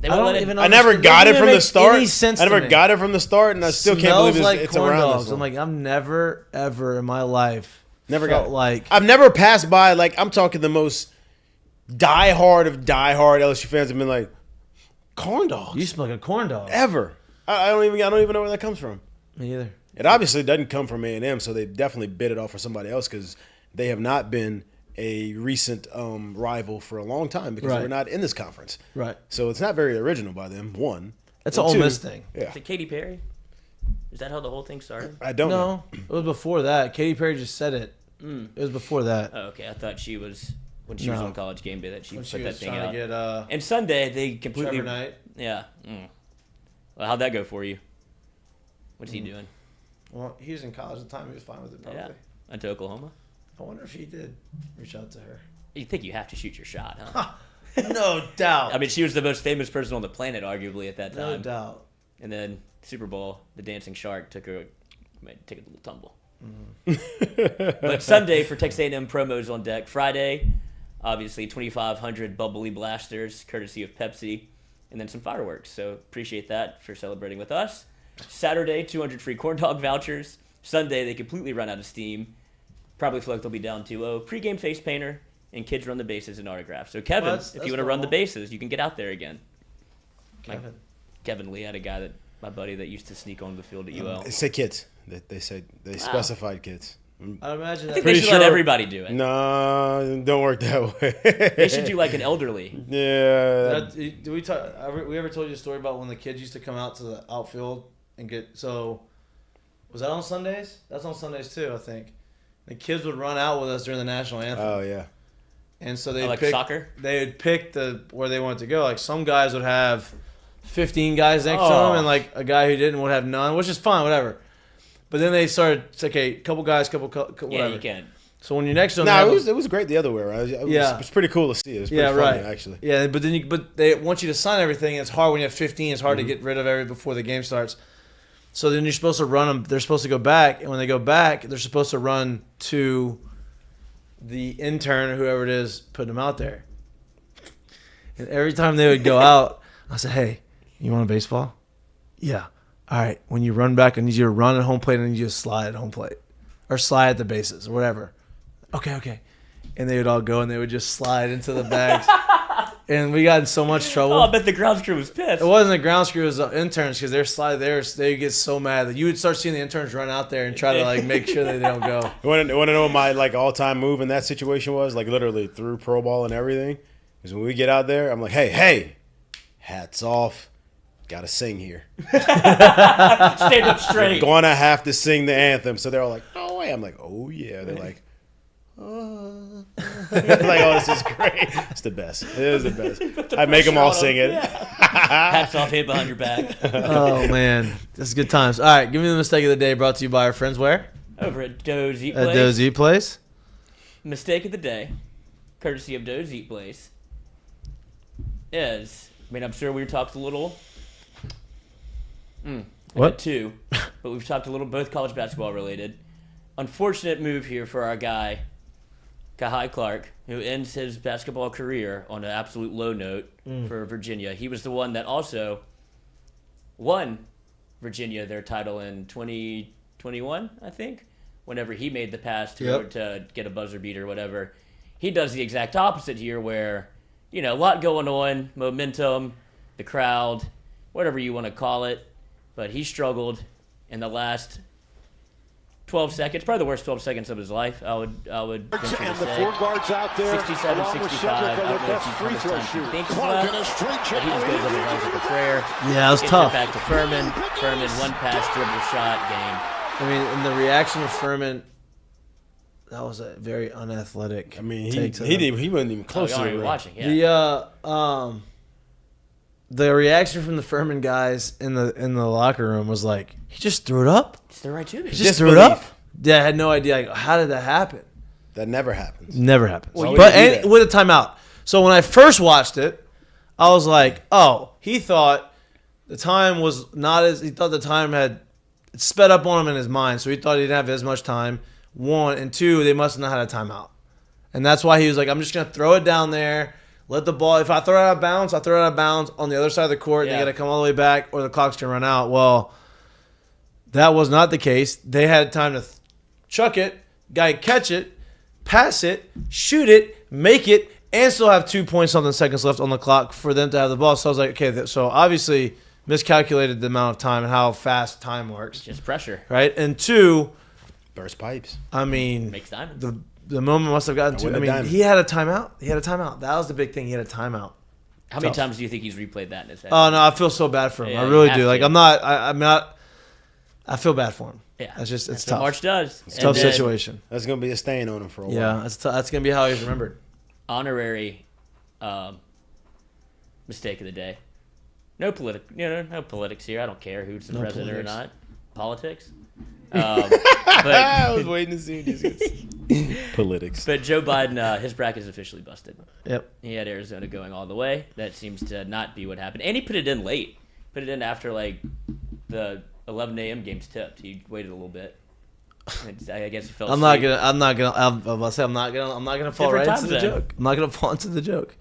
They I won't don't let even it. know. I never It got doesn't it from even the make start. any sense I to never me. got it from the start, and I still can't Smells believe like it's corn around. dogs. This I'm long. like, I've never ever in my life Never felt got it. like I've never passed by. Like I'm talking the most diehard of diehard LSU fans have been like corn dogs. you smell like a corn dog. Ever? I don't even know where that comes from. Me either. It obviously doesn't come from A&M, so they definitely bid it off for somebody else because they have not been a recent rival for a long time because Right. we're not in this conference. Right. So it's not very original by them. One. It's And an Ole two, Miss thing. Yeah. Is it Katy Perry? Is that how the whole thing started? I don't know. No, it was before that. Katy Perry just said it. It was before that. Oh, okay. I thought she was when she was No. on College Game Day that she When put she that was thing trying out. to get And Sunday they completely. Trevor Knight. Yeah. Well, how'd that go for you? What's he doing? Well, he was in college at the time. He was fine with it, probably. Yeah. Went to Oklahoma. I wonder if he did reach out to her. You think you have to shoot your shot, huh? No doubt. I mean, she was the most famous person on the planet, arguably, at that no time. doubt. And then Super Bowl, the dancing shark took a little tumble. But Sunday for Texas A&M promos on deck. Friday, obviously 2,500 bubbly blasters, courtesy of Pepsi, and then some fireworks. So appreciate that for celebrating with us. Saturday, 200 free corn dog vouchers. Sunday, they completely run out of steam. Probably feel like they'll be down 2-0. Pre-game face painter, and kids run the bases and autographs. So Kevin, Well, if that's you want to run the normal. bases, you can get out there again. Kevin. Kevin Lee had a guy my buddy that used to sneak onto the field at UL. They say kids. They specified kids. I imagine I that. think they should let everybody do it. No, don't work that way. They should do like an elderly. Yeah. Do we talk? We ever told you a story about when the kids used to come out to the outfield and get? So, was that on Sundays? That's on Sundays too, I think. The kids would run out with us during the national anthem. Oh yeah. And so they'd like pick soccer? They would pick where they wanted to go. Like some guys would have 15 guys next to them, and like a guy who didn't would have none, which is fine, whatever. But then they started, it's okay, couple guys, whatever. Yeah, you can. So when you're next to them, No, it was great the other way around. It was pretty cool to see. It was pretty funny, actually. Yeah, but they want you to sign everything. And it's hard when you have 15. It's hard to get rid of everything before the game starts. So then you're supposed to run them. They're supposed to go back, and when they go back, they're supposed to run to the intern or whoever it is putting them out there. And every time they would go out, I said, "Hey, you want a baseball?" Yeah. All right. When you run back, I need you to run at home plate, and I need you to slide at home plate, or slide at the bases, or whatever. Okay. And they would all go, and they would just slide into the bags. And we got in so much trouble. Oh, I bet the ground crew was pissed. It wasn't the ground crew, it was the interns, because they're sliding there. They get so mad that you would start seeing the interns run out there and try to like make sure that they don't go. You want to know what my like all-time move in that situation was? Like literally through pro ball and everything. Because when we get out there, I'm like, hey, hats off. Got to sing here. Stand up straight. Going to have to sing the anthem. So they're all like, no way. I'm like, oh, yeah. They're like, oh. Like, oh, this is great. It's the best. It is the best. I make them all sing it. Yeah. Hats off, head behind your back. Oh, man. That's good times. All right, give me the mistake of the day brought to you by our friends where? Over at Doe's Eat Place. At Doe's Eat Place. Mistake of the day, courtesy of Doe's Eat Place, is, I'm sure we talked a little. What? Two, but we've talked a little, both college basketball related. Unfortunate move here for our guy, Kahai Clark, who ends his basketball career on an absolute low note for Virginia. He was the one that also won Virginia their title in 2021, I think, whenever he made the pass to get a buzzer beater or whatever. He does the exact opposite here where, a lot going on, momentum, the crowd, whatever you want to call it. But he struggled in the last 12 seconds, probably the worst 12 seconds of his life, I would venture to say. 67, 65, I don't know if how much time he thinks is left, but he just goes up and runs like a prayer. Yeah, it was Gets tough. it back to Furman. Furman, one pass, dribble shot, game. And the reaction of Furman, that was a very unathletic take to them. He wasn't even close to it. Watching, yeah. The reaction from the Furman guys in the locker room was like, he just threw it up. It's the right to me. He just threw it up. Yeah, I had no idea. Like, how did that happen? That never happens. Never happens. Well, but with a timeout. So when I first watched it, I was like, oh, he thought the time was not as, he thought the time had sped up on him in his mind. So he thought he didn't have as much time. One, and two, they must have not had a timeout. And that's why he was like, I'm just going to throw it down there. Let the ball, if I throw it out of bounds, I throw it out of bounds on the other side of the court. Yeah. They got to come all the way back or the clock's going to run out. Well, that was not the case. They had time to chuck it, guy catch it, pass it, shoot it, make it, and still have 2 point something seconds left on the clock for them to have the ball. So I was like, okay, so obviously miscalculated the amount of time and how fast time works. Just pressure. Right? And two, burst pipes. Makes diamonds. The moment must have gotten to. He had a timeout. That was the big thing. He had a timeout. How many times do you think he's replayed that in his head? Oh no, I feel so bad for him. Yeah, I really do. to. Like I'm not. I feel bad for him. Yeah, it's tough. March does. It's a tough situation. That's gonna be a stain on him for a while. Yeah, that's gonna be how he's remembered. Honorary mistake of the day. No politics here. I don't care who's the president or not. Politics. But I was waiting to see what he's gonna say. Politics. But Joe Biden, his bracket is officially busted. Yep. He had Arizona going all the way. That seems to not be what happened. And he put it in late. Put it in after like the 11 a.m. game's tipped. He waited a little bit. I guess he fell asleep. I'm not gonna fall right into the joke. I'm not gonna fall into the joke.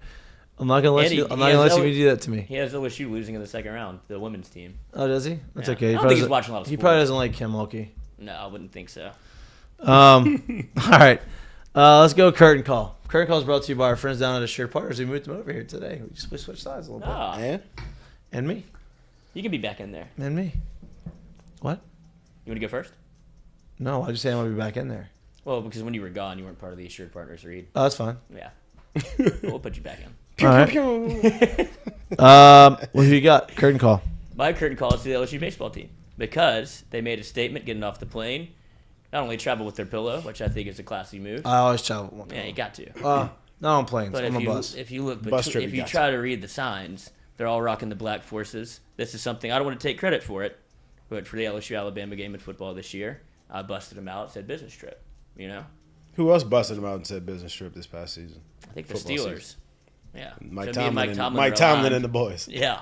I'm not gonna let you do that to me. He has LSU losing in the second round, the women's team. Oh, does he? That's okay. I don't think he's watching a lot of sports. He probably doesn't like Kim Mulkey. No, I wouldn't think so. All right. Let's go curtain call. Curtain call is brought to you by our friends down at Assure Partners. We moved them over here today. We just switched sides a little bit. And me. You can be back in there. And me. What? You want to go first? No, I just say I want to be back in there. Well, because when you were gone, you weren't part of the Assured Partners read. Oh, that's fine. Yeah. We'll put you back in. All right. What do you got? Curtain call. My curtain call is to the LSU baseball team because they made a statement getting off the plane. Not only travel with their pillow, which I think is a classy move. I always travel with one. Yeah, you got to. Not on planes. But on if a bus. you look, Bus trip, if you you got try to read the signs, they're all rocking the black forces. This is something I don't want to take credit for it, but for the LSU Alabama game in football this year, I busted them out. Said business trip. You know, Who else busted him out and said business trip this past season? I think the Football Steelers. season. Yeah, Mike So me and Tomlin, Mike Tomlin are and the boys. Yeah,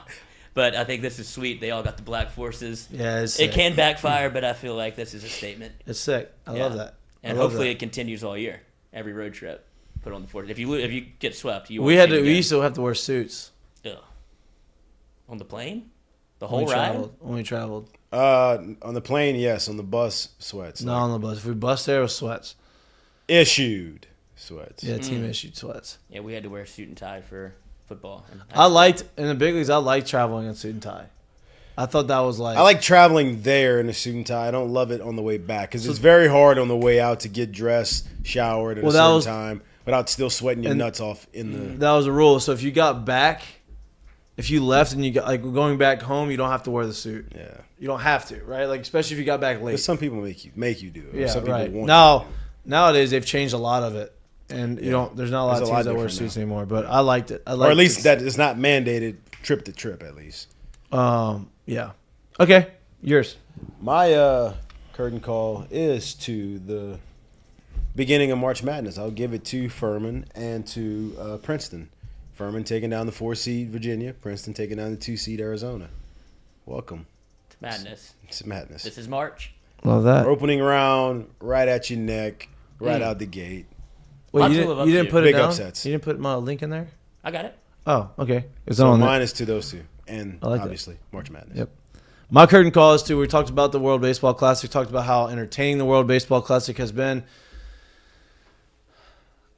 but I think this is sweet. They all got the black forces. Yeah, it's It sick. can backfire, but I feel like this is a statement. It's sick. I Yeah. love that. And I love hopefully that. it continues all year. Every road trip, put on the force. If you get swept, you We won't had see to. it We again. used to have to wear suits. Ugh. On the plane, the whole Only ride. traveled. Only traveled. On the plane, yes. On the bus, sweats. Not on the bus. If we bus there, it was sweats. Issued sweats. Yeah, team issued sweats. Yeah, we had to wear a suit and tie for football. And I liked in the big leagues. I liked traveling in suit and tie. I thought that was like. I like traveling there in a suit and tie. I don't love it on the way back because it's very hard on the way out to get dressed, showered at a certain time without still sweating your nuts off in the. That was a rule. So if you got back, if you left and you got like going back home, you don't have to wear the suit. Yeah. You don't have to, right? Like especially if you got back late. But some people make you do it. Yeah, some people right. want Now, you to do nowadays they've changed a lot of it, and you don't. There's not a lot There's of a lot teams that wear different suits now. anymore. But I liked it. I it. liked Or at least it. that it's not mandated trip to trip at least. Yeah. Okay. Yours. My curtain call is to the beginning of March Madness. I'll give it to Furman and to Princeton. Furman taking down the 4-seed Virginia. Princeton taking down the 2-seed Arizona. Welcome. it's madness. It's madness. This is March. Love that. Opening round, right at your neck, right out the gate. Wait, Lots you to live up didn't to. put it Big down? upsets. You didn't put my link in there? I got it. Oh, okay. It's So on there. mine is to those two. And I like that. obviously, March Madness. Yep. My curtain call is to, we talked about the World Baseball Classic, talked about how entertaining the World Baseball Classic has been.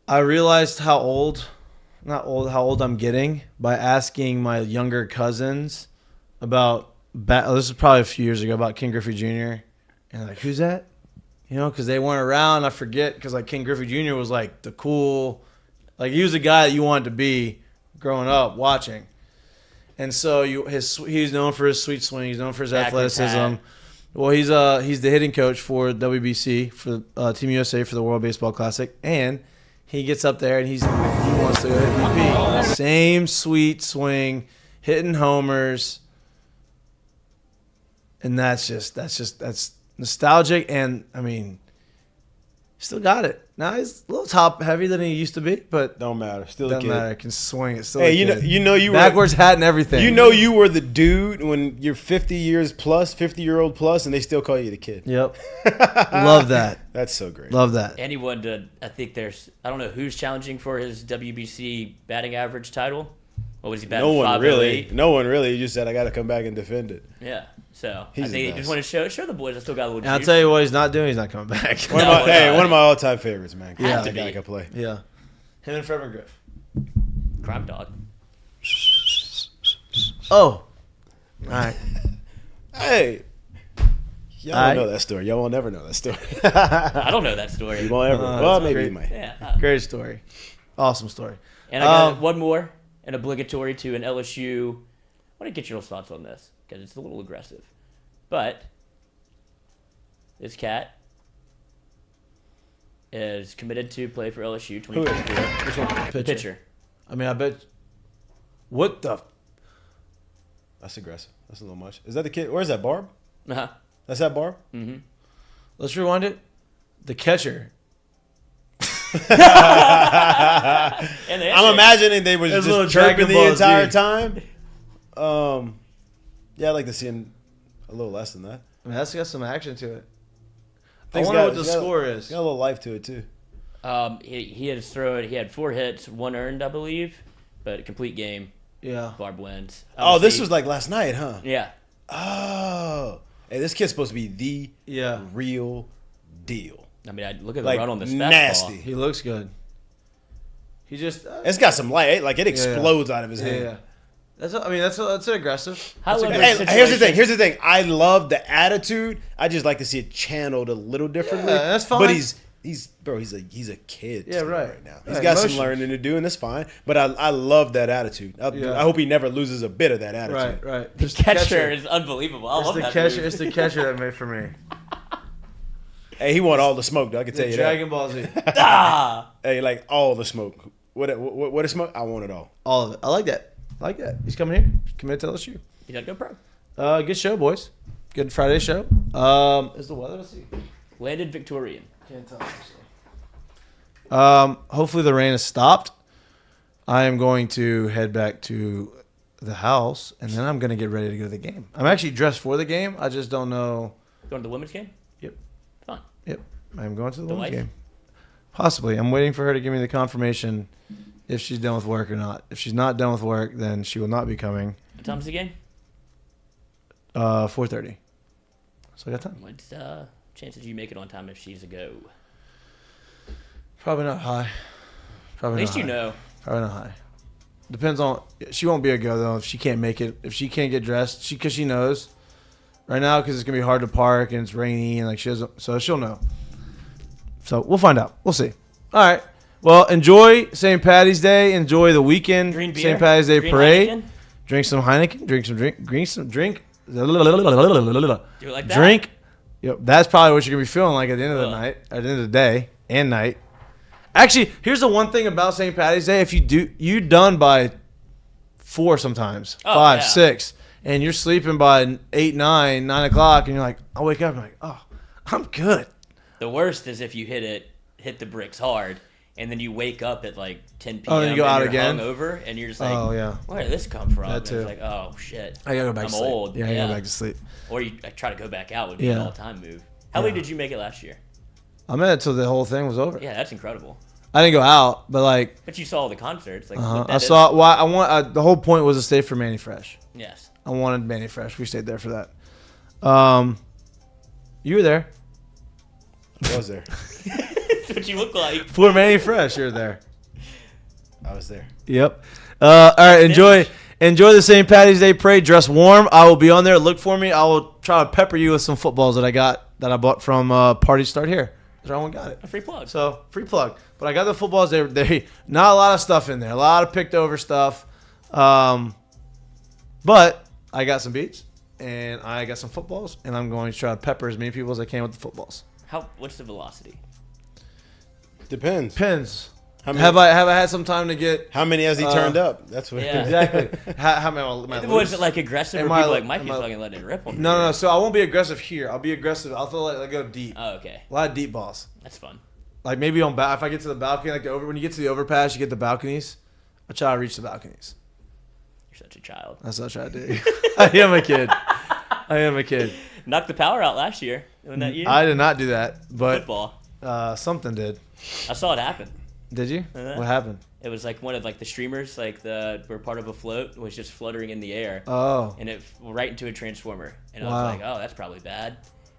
I realized how old I'm getting by asking my younger cousins about, this is probably a few years ago, about Ken Griffey Jr. And like, who's that? You know, because they weren't around. I forget, because like Ken Griffey Jr. was like the cool, like he was the guy that you wanted to be growing up watching. And so he's known for his sweet swing. He's known for his athleticism. hat. Well, he's the hitting coach for WBC for Team USA for the World Baseball Classic, and he gets up there and he wants to go MVP. Same sweet swing, hitting homers, and that's nostalgic. And I mean, still got it. Now he's a little top heavy than he used to be, but Don't matter. Still a doesn't kid. matter. Can swing it. Still Hey, a kid. you know you were backwards hat and everything. You know you were the dude when you're 50 years plus, 50-year-old plus, and they still call you the kid. Yep. Love that. That's so great. Love that. Anyone to, I think I don't know who's challenging for his WBC batting average title. What was he batting? No one 508? really. You just said I got to come back and defend it. Yeah. So He's I the think he best. just want to show the boys I still got a little And I'll juice. tell you what he's not doing. He's not coming back. One of my all-time favorites, man. Yeah. That guy can play. Yeah. Him and Fred McGriff. Crime dog. Oh. All right. Hey, y'all All right. don't know that story. Y'all will never know that story. I don't know that story. You won't ever. Oh, Well, that's maybe great. you might. Yeah. Great story. Awesome story. And I got one more, an obligatory to an LSU. I want to get your thoughts on this because it's a little aggressive. But this cat is committed to play for LSU 2024. Which one? Pitcher. I mean, I bet. What the? That's aggressive. That's a little much. Is that the kid? Where's that, Barb? Uh-huh. That's that Barb? Let's rewind it. The catcher. And the I'm imagining they was There's a little just chirping Dragon the Ball entire Z. time. Yeah, I'd like to see him a little less than that. I mean, that's got some action to it. I Thing's wonder got- what the it's got- score it's is. got a little life to it too. He had 4 hits, 1 earned, I believe, but a complete game. Yeah. Barb wins. Oh, this Obviously- was like last night, huh? Yeah. Oh, hey, this kid's supposed to be the Yeah. real deal. I mean, I look at the Like run on this nasty. He looks good. He just. It's got some light. Like it explodes out of his Yeah. hand. Yeah. That's aggressive. How That's long aggressive. Hey, here's the thing. I love the attitude. I just like to see it channeled a little differently. Yeah, that's fine. But he's he's a kid. Yeah, right. Right now, he's Right, got emotions. some learning to do, and that's fine. But I love that attitude. I hope he never loses a bit of that attitude. Right. The catcher is unbelievable. I love that move. It's the catcher that made for me. Hey, he want all the smoke, though. I can tell you Dragon Ball Z. that. Hey, like all the smoke. What is smoke? I want it all. All of it. I like that. He's coming here. Committed to LSU. You gotta go pro. Good show, boys. Good Friday show. Is the weather? Let's see. Landed Victorian. Can't tell. Hopefully the rain has stopped. I am going to head back to the house, and then I'm going to get ready to go to the game. I'm actually dressed for the game. I just don't know. Going to the women's game? Yep. Fun. Yep. I'm going to the women's wife? game. Possibly. I'm waiting for her to give me the confirmation if she's done with work or not. If she's not done with work, then she will not be coming. What time's the game? 4:30. So I got time. What's chances you make it on time if she's a go? Probably not high. At least you know. Probably not high. Depends on. She won't be a go though if she can't make it. If she can't get dressed, because she knows right now because it's gonna be hard to park and it's rainy and like she doesn't. So she'll know. So we'll find out. We'll see. All right. Well, enjoy St. Patty's Day. Enjoy the weekend. Green beer. St. Patty's Day Green parade. Heineken? Drink some Heineken. Drink. Do it like that. Drink. Yep. That's probably what you're gonna be feeling like at the end of the night, at the end of the day and night. Actually, here's the one thing about St. Patty's Day. If you're done by 4 sometimes, 5, 6, and you're sleeping by 8, 9 o'clock, and you're like, I wake up and I'm like, oh, I'm good. The worst is if you hit the bricks hard, and then you wake up at like 10 p.m. Oh, then you go out you're again? hungover, and you're just like, Oh, yeah. where did this come from? That And too. it's like, oh shit, I gotta go back I'm to sleep. old. Yeah, I gotta go back to sleep. Or you try to go back out would be an Yeah. all-time move. How late did you make it last year? I made it till the whole thing was over. Yeah, that's incredible. I didn't go out, but like But you saw all the concerts. Like what I that is- saw. Well, the whole point was to stay for Manny Fresh. Yes. I wanted Manny Fresh. We stayed there for that. You were there I was there. That's what you look like. for Manny Fresh. You were there. I was there. Yep. All right. Enjoy the St. Patty's Day parade. Dress warm. I will be on there. Look for me. I will try to pepper you with some footballs that I bought from Party Start Here. Everyone got it. A free plug. So free plug. But I got the footballs. They not a lot of stuff in there. A lot of picked over stuff. But I got some beats and I got some footballs, and I'm going to try to pepper as many people as I can with the footballs. What's the velocity? Depends. Pins. How many, Have I had some time to get? How many has he turned up? That's what. Yeah. Exactly. How many? Was it like aggressive, or Am I- people like Mikey's am I- fucking letting it rip on? No. So I won't be aggressive here. I'll be aggressive. I'll throw like go deep. Oh, okay. A lot of deep balls. That's fun. Like maybe if I get to the balcony, like when you get to the overpass, you get the balconies. I try to reach the balconies. You're such a child. That's what I try to do. I am a kid. Knocked the power out last year. Wasn't that you? I did not do that, but Football. Something did. I saw it happen. Did you? What happened? It was like one of like the streamers, like were part of a float, was just fluttering in the air. Oh. And it right into a transformer. And I Wow. was like, oh, that's probably bad.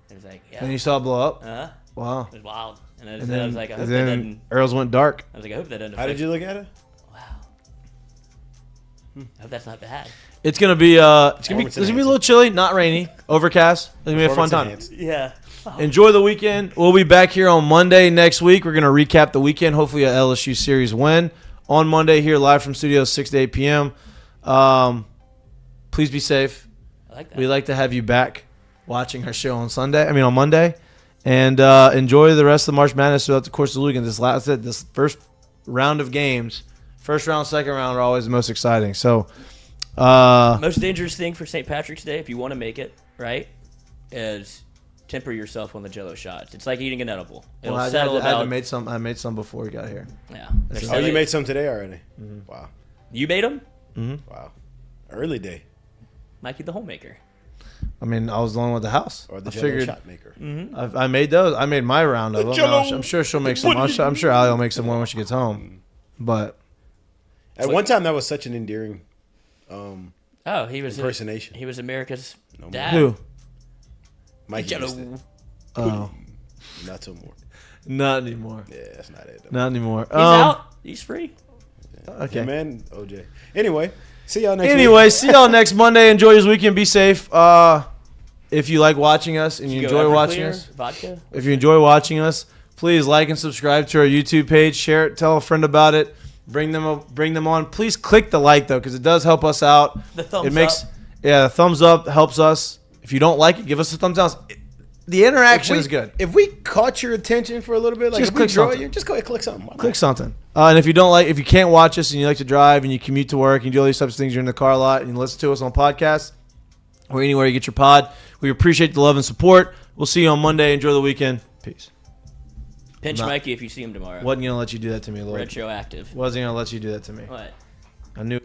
And it was like, yeah. And you saw it blow up? Uh-huh. Wow. It was wild. And I And was like, I hope and that then doesn't. Earls went dark. I was like, I hope that doesn't. How did you look at it? Wow. I hope that's not bad. It's gonna be it's gonna be a little chilly, not rainy, overcast. It's gonna be a fun time. Yeah. Enjoy the weekend. We'll be back here on Monday next week. We're gonna recap the weekend. Hopefully, a LSU series win on Monday here live from studio 6 to 8 p.m. Please be safe. I like that. We like to have you back watching our show on Monday, and enjoy the rest of the March Madness throughout the course of the weekend. This first round of games, first round, second round are always the most exciting. So, most dangerous thing for St. Patrick's Day, if you want to make it, right, is temper yourself on the Jello shots. It's like eating an edible. It'll settle about. I made some before we got here. Yeah. Oh, you made some today already? Mm-hmm. Wow. You made them? Wow. Early day. Mikey the homemaker. I mean, I was the one with the house. Or the I Jello figured shot maker. I made those. I made my round of them. I'm sure she'll make some. I'm sure Allie will make some more when she gets home. But At one time, that was such an endearing Oh, he was impersonation. He was America's dad. who? Mikey Jello. used it. Oh, Not so more. not anymore. Yeah, that's not it. Not anymore. He's out. He's free. Okay. Yeah, man, OJ. Anyway, see y'all next week. Anyway, see y'all next Monday. Enjoy your weekend. Be safe. If you like watching us and you Go enjoy watching Everclear, us, Vodka. if you enjoy watching us, Please like and subscribe to our YouTube page. Share it. Tell a friend about it. Bring them on. Please click the like, though, because it does help us out. The thumbs it makes, up. Yeah, the thumbs up helps us. If you don't like it, give us a thumbs down. The interaction is good. If we caught your attention for a little bit, like Just if we click draw something. you, just go ahead and click something. Why not? Click something. And if you can't watch us and you like to drive and you commute to work and you do all these types of things, you're in the car a lot and you listen to us on podcasts or anywhere you get your pod, we appreciate the love and support. We'll see you on Monday. Enjoy the weekend. Peace. Pinch Mikey if you see him tomorrow. Wasn't going to let you do that to me, Lloyd. Retroactive. Wasn't going to let you do that to me. What? I knew.